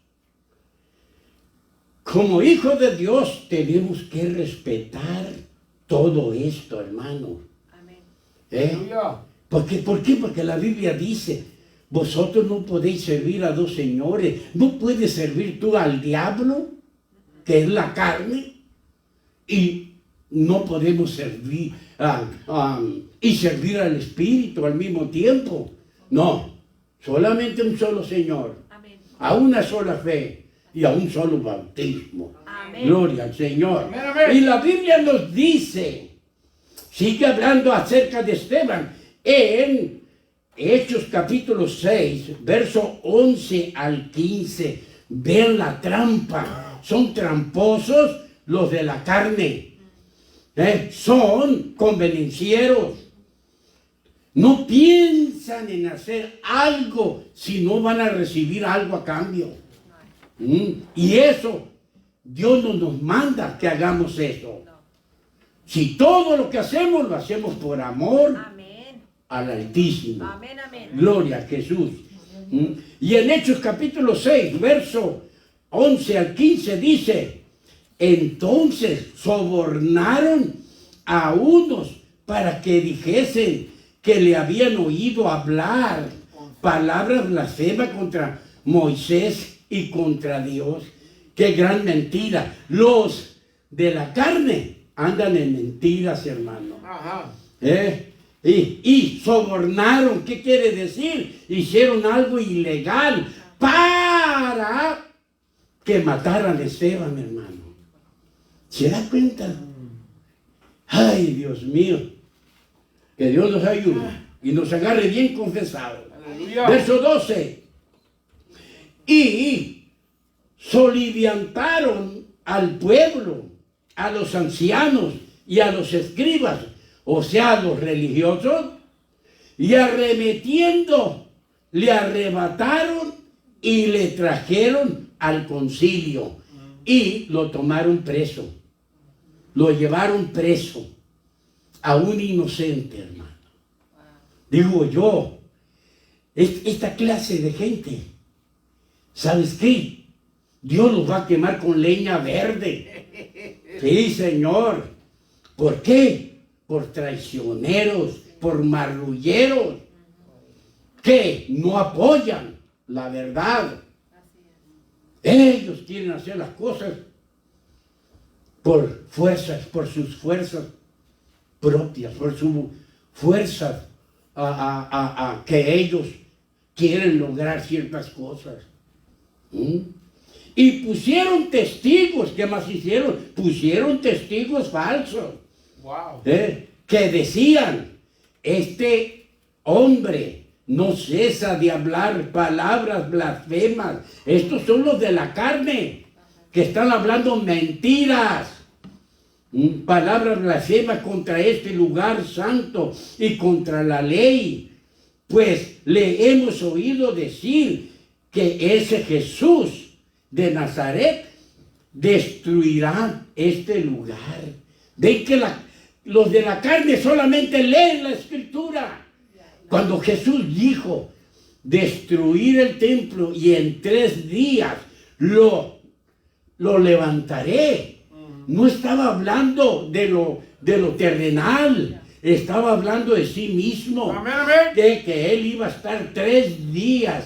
como hijos de Dios, tenemos que respetar todo esto, hermano. Amén. Aleluya. ¿Por qué? Porque la Biblia dice, vosotros no podéis servir a dos señores. No puedes servir tú al diablo, que es la carne, y no podemos servir y servir al Espíritu al mismo tiempo. No, solamente un solo Señor, Amén. a una sola fe, y a un solo bautismo. Amén. Gloria al Señor. Amén, amén. Y la Biblia nos dice, sigue hablando acerca de Esteban en Hechos capítulo 6, verso 11 al 15. Ven la trampa. Son tramposos los de la carne. Son convenencieros. No piensan en hacer algo si no van a recibir algo a cambio. Y eso, Dios no nos manda que hagamos eso. Si todo lo que hacemos lo hacemos por amor Amén. al Altísimo. Amén, amén. Gloria a Jesús. Y en Hechos capítulo 6, verso 11 al 15 dice, entonces sobornaron a unos para que dijesen que le habían oído hablar palabras blasfemas contra Moisés y contra Dios. Qué gran mentira. Los de la carne andan en mentiras, hermano. Ajá. Y sobornaron, ¿qué quiere decir? Hicieron algo ilegal para que mataran a Esteban, hermano. ¿Se da cuenta? Ay, Dios mío. Que Dios nos ayude y nos agarre bien confesados. Aleluya. Verso 12. Y soliviantaron al pueblo, a los ancianos y a los escribas, o sea, a los religiosos, y arremetiendo, le arrebataron y le trajeron al concilio y lo tomaron preso. Lo llevaron preso a un inocente, hermano. Digo yo, esta clase de gente, ¿sabes qué? Dios los va a quemar con leña verde. Sí, Señor. ¿Por qué? Por traicioneros, por marrulleros, que no apoyan la verdad. Ellos quieren hacer las cosas por fuerzas, por sus fuerzas propias, por sus fuerzas que ellos quieren lograr ciertas cosas. Y pusieron testigos. ¿Qué más hicieron? Pusieron testigos falsos. Wow. Que decían, este hombre no cesa de hablar palabras blasfemas. Estos son los de la carne, que están hablando mentiras. Palabras blasfemas contra este lugar santo y contra la ley. Pues le hemos oído decir que ese Jesús de Nazaret destruirá este lugar. Ven que los de la carne solamente leen la escritura. Cuando Jesús dijo destruir el templo y en 3 días lo levantaré, no estaba hablando de lo terrenal, estaba hablando de sí mismo. Amén, amén. Que él iba a estar 3 días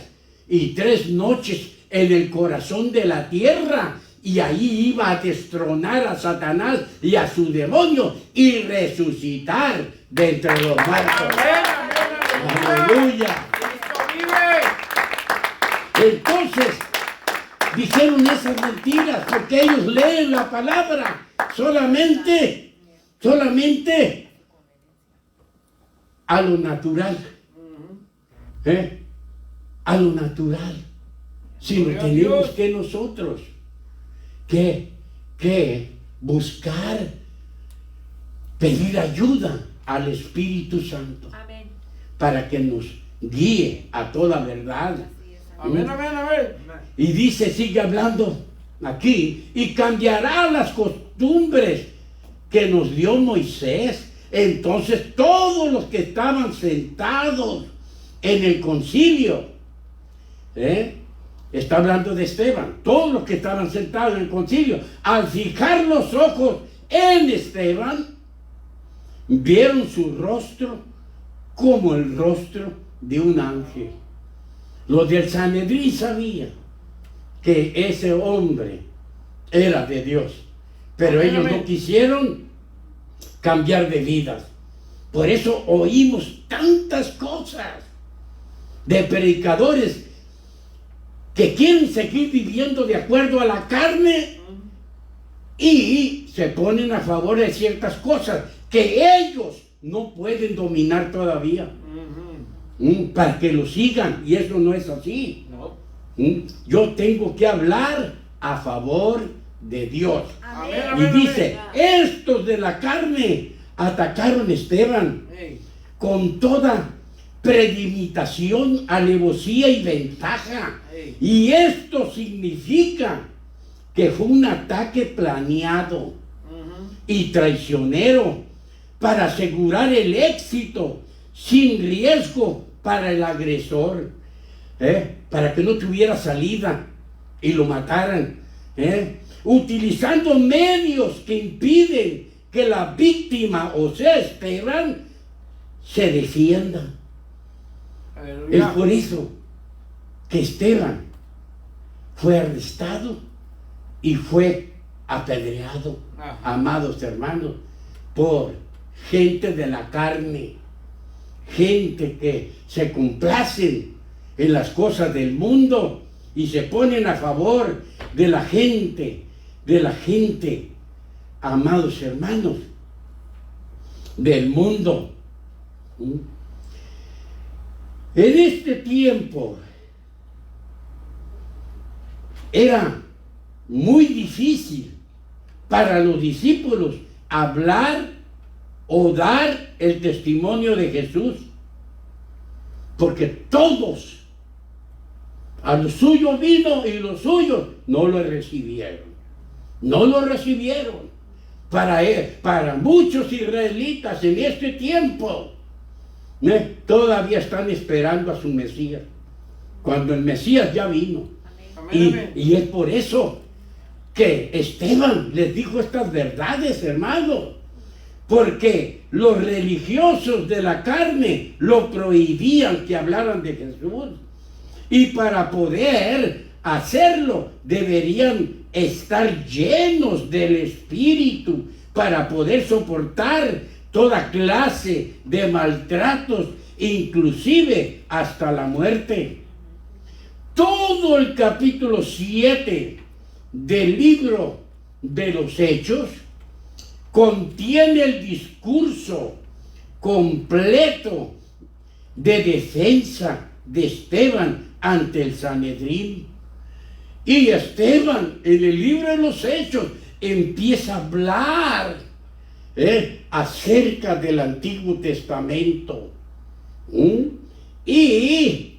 y 3 noches en el corazón de la tierra, y ahí iba a destronar a Satanás y a su demonio y resucitar de entre los muertos. Amén, amén, Aleluya. Cristo vive. Entonces dijeron esas mentiras porque ellos leen la palabra solamente a lo natural. A lo natural. Sino Gloria a tenemos Dios. que nosotros que buscar, pedir ayuda al Espíritu Santo Amén. para que nos guíe a toda verdad. Amén, amén, amén. Y dice, sigue hablando aquí, y cambiará las costumbres que nos dio Moisés. Entonces todos los que estaban sentados en el concilio, está hablando de Esteban, todos los que estaban sentados en el concilio, al fijar los ojos en Esteban, vieron su rostro como el rostro de un ángel. Los del Sanedrín sabían que ese hombre era de Dios, pero Amén, ellos amén. no quisieron cambiar de vidas. Por eso oímos tantas cosas de predicadores que quieren seguir viviendo de acuerdo a la carne y se ponen a favor de ciertas cosas que ellos no pueden dominar todavía. Para que lo sigan, y eso no es así. No. Yo tengo que hablar a favor de Dios. Amén. Amén, Y amén, dice, estos de la carne atacaron a Esteban Ey. con toda premeditación, alevosía y ventaja. Ey. Y esto significa que fue un ataque planeado y traicionero para asegurar el éxito sin riesgo para el agresor, para que no tuviera salida y lo mataran, utilizando medios que impiden que la víctima, o sea, Esteban, se defienda. Es Aleluya. por eso que Esteban fue arrestado y fue apedreado, Ajá. amados hermanos, por gente de la carne, gente que se complacen en las cosas del mundo y se ponen a favor de la gente, amados hermanos, del mundo. En este tiempo era muy difícil para los discípulos hablar o dar el testimonio de Jesús, porque todos a lo suyo vino y los suyos no lo recibieron. No lo recibieron. Para muchos israelitas en este tiempo, todavía están esperando a su Mesías, cuando el Mesías ya vino. Amén, Y es por eso que Esteban les dijo estas verdades, hermanos, porque los religiosos de la carne lo prohibían que hablaran de Jesús, y para poder hacerlo deberían estar llenos del Espíritu para poder soportar toda clase de maltratos, inclusive hasta la muerte. Todo el capítulo 7 del libro de los Hechos contiene el discurso completo de defensa de Esteban ante el Sanedrín. Y Esteban, en el libro de los Hechos, empieza a hablar acerca del Antiguo Testamento. Y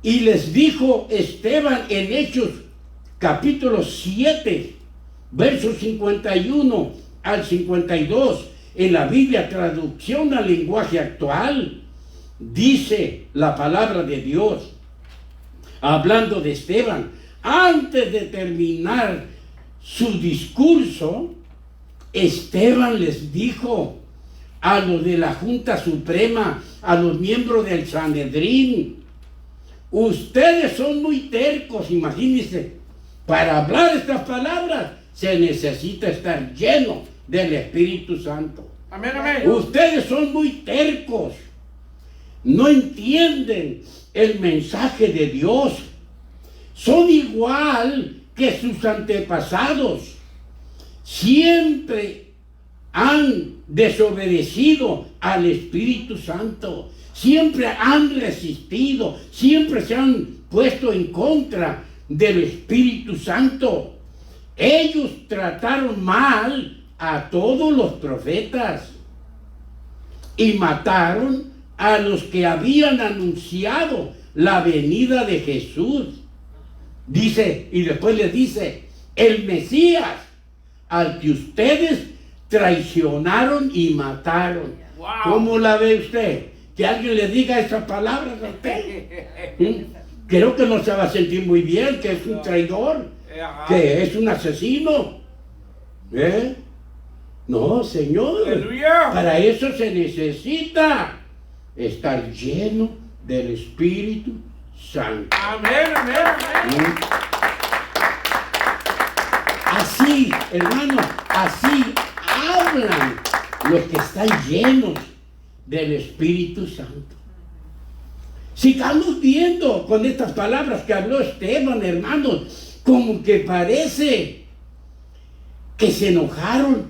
les dijo Esteban en Hechos capítulo 7, versos 51 al 52, en la Biblia traducción al lenguaje actual, dice la palabra de Dios, hablando de Esteban, antes de terminar su discurso, Esteban les dijo a los de la Junta Suprema, a los miembros del Sanedrín, ustedes son muy tercos. Imagínense, para hablar estas palabras se necesita estar lleno del Espíritu Santo. amén, amén. Ustedes son muy tercos, no entienden el mensaje de Dios, son igual que sus antepasados, siempre han desobedecido al Espíritu Santo, siempre han resistido, siempre se han puesto en contra del Espíritu Santo. Ellos trataron mal a todos los profetas y mataron a los que habían anunciado la venida de Jesús. Dice, y después les dice, el Mesías al que ustedes traicionaron y mataron. Wow. ¿Cómo la ve usted? Que alguien le diga esas palabras a usted. Creo que no se va a sentir muy bien, que es un traidor, Ajá. que es un asesino. No, Señor. Aleluya. Para eso se necesita estar lleno del Espíritu Santo. Amén, amén, amén. Así, hermanos, así hablan los que están llenos del Espíritu Santo. sigamos viendo con estas palabras que habló Esteban, hermanos, como que parece que se enojaron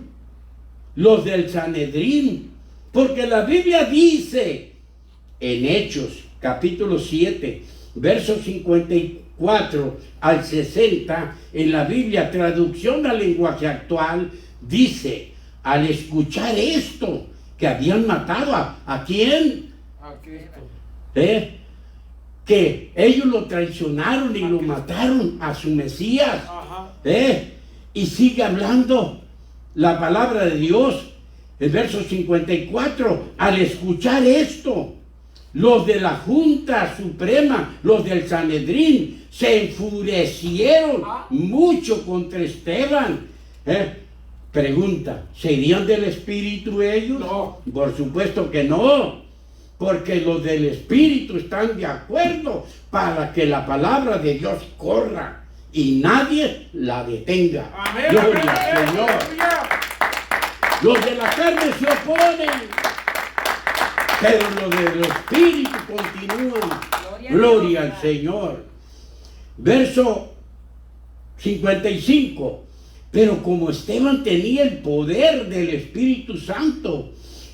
los del Sanedrín, porque la Biblia dice en Hechos capítulo 7, versos 54 al 60, en la Biblia, traducción al lenguaje actual, dice: al escuchar esto, que habían matado ¿a quién? A Cristo. Que ellos lo traicionaron y lo mataron a su Mesías. Ajá. Y sigue hablando la palabra de Dios. El verso 54, al escuchar esto, los de la Junta Suprema, los del Sanedrín, se enfurecieron mucho contra Esteban. Pregunta, ¿serían del Espíritu ellos? No. Por supuesto que no, porque los del Espíritu están de acuerdo para que la palabra de Dios corra y nadie la detenga. Amén. Gloria Amén. al Señor. Aleluya. Los de la carne se oponen, pero los del Espíritu continúan. Gloria al Señor. Verso 55. Pero como Esteban tenía el poder del Espíritu Santo,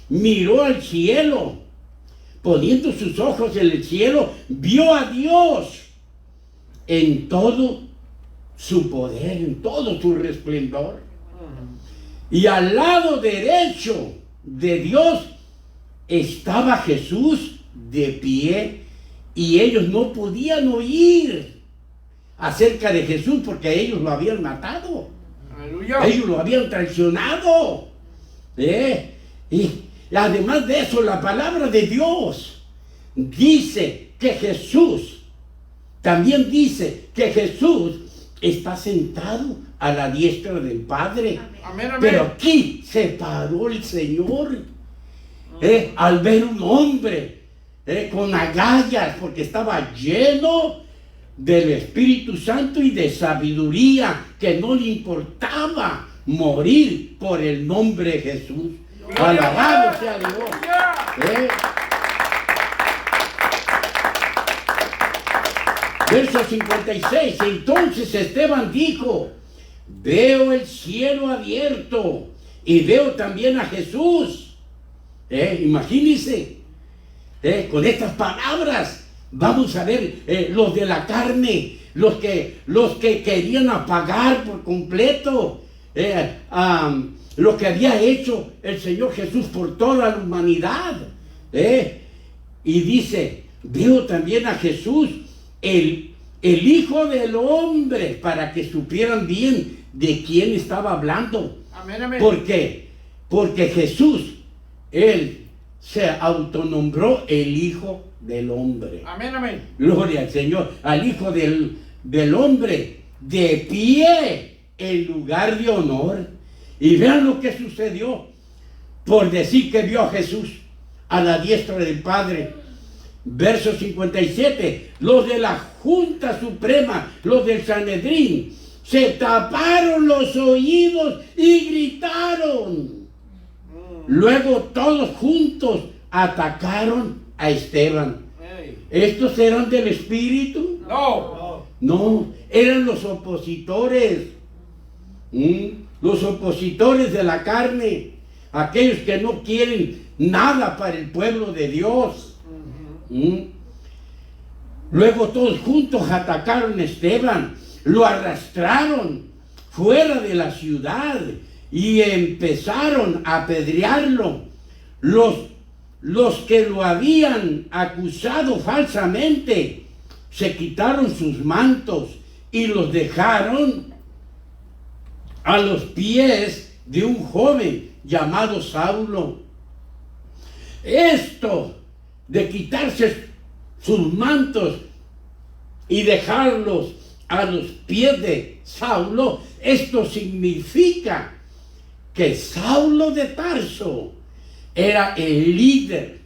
miró al cielo, poniendo sus ojos en el cielo, vio a Dios en todo su poder, en todo su resplendor. Y al lado derecho de Dios estaba Jesús de pie, y ellos no podían oír acerca de Jesús porque ellos lo habían matado. Aleluya. Ellos lo habían traicionado. Y además de eso, la palabra de Dios dice que Jesús, también dice que Jesús está sentado a la diestra del Padre. Amén, amén. Pero aquí se paró el Señor al ver un hombre con agallas, porque estaba lleno del Espíritu Santo y de sabiduría, que no le importaba morir por el nombre de Jesús. Alabado sea Dios. Verso 56. Entonces Esteban dijo: veo el cielo abierto y veo también a Jesús. Imagínense, con estas palabras vamos a ver los de la carne, los que querían apagar por completo lo que había hecho el Señor Jesús por toda la humanidad. Y dice: veo también a Jesús, el Hijo del Hombre, para que supieran bien de quién estaba hablando. Amén, amén. ¿Por qué? Porque Jesús, Él se autonombró el Hijo del Hombre. Amén, amén. Gloria al Señor, al Hijo del Hombre, de pie en lugar de honor. Y vean lo que sucedió por decir que vio a Jesús a la diestra del Padre. Verso 57, los de la Junta Suprema, los del Sanedrín, se taparon los oídos y gritaron. Luego todos juntos atacaron a Esteban. ¿Estos eran del Espíritu? No. No, eran los opositores. Los opositores de la carne, aquellos que no quieren nada para el pueblo de Dios. Luego todos juntos atacaron a Esteban, lo arrastraron fuera de la ciudad y empezaron a apedrearlo. Los que lo habían acusado falsamente se quitaron sus mantos y los dejaron a los pies de un joven llamado Saulo. Esto de quitarse sus mantos y dejarlos a los pies de Saulo, esto significa que Saulo de Tarso era el líder,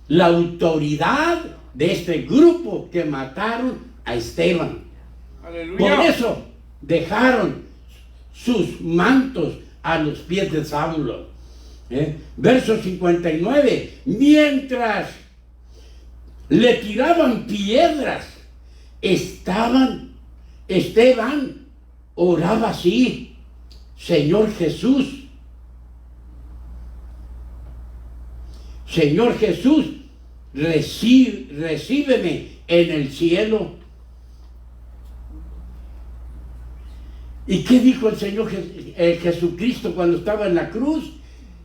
la autoridad de este grupo que mataron a Esteban. Aleluya. Por eso dejaron sus mantos a los pies de Saulo. Verso 59, mientras le tiraban piedras. Esteban oraba así: Señor Jesús, Señor Jesús, recíbeme en el cielo. ¿Y qué dijo el Señor Jesucristo cuando estaba en la cruz?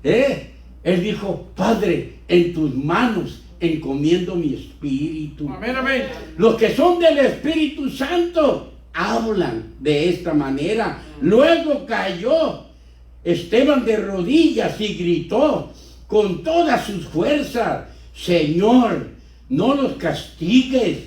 Él dijo: Padre, en tus manos encomiendo mi espíritu. Amén, amén. Los que son del Espíritu Santo hablan de esta manera. Luego cayó Esteban de rodillas y gritó con todas sus fuerzas: Señor, no los castigues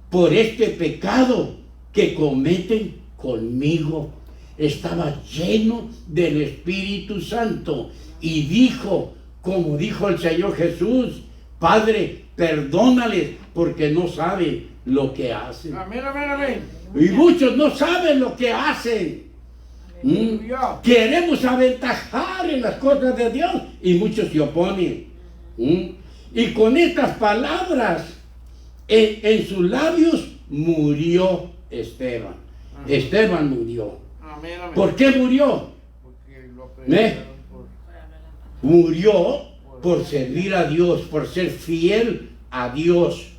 por este pecado que cometen conmigo. Estaba lleno del Espíritu Santo y dijo, como dijo el Señor Jesús: Padre, perdónales porque no saben lo que hacen. Amén, amén, amén. Y muchos no saben lo que hacen. Aleluya. Queremos aventajar en las cosas de Dios y muchos se oponen. Y con estas palabras en sus labios murió Esteban. Esteban murió. Amén, amén. ¿Por qué murió? Porque lo apedrearon por- Murió por servir a Dios, por ser fiel a Dios.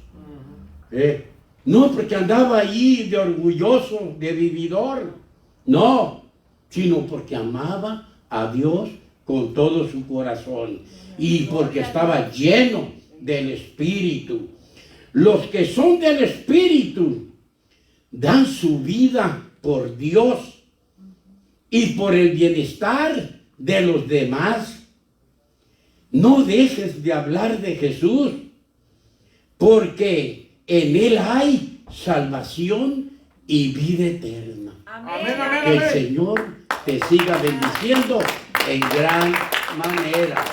No porque andaba ahí de orgulloso, de vividor. No, sino porque amaba a Dios con todo su corazón y porque estaba lleno del Espíritu. Los que son del Espíritu dan su vida por Dios y por el bienestar de los demás. No dejes de hablar de Jesús, porque en Él hay salvación y vida eterna. Amén, amén, Que el amén. Señor te siga bendiciendo en gran manera.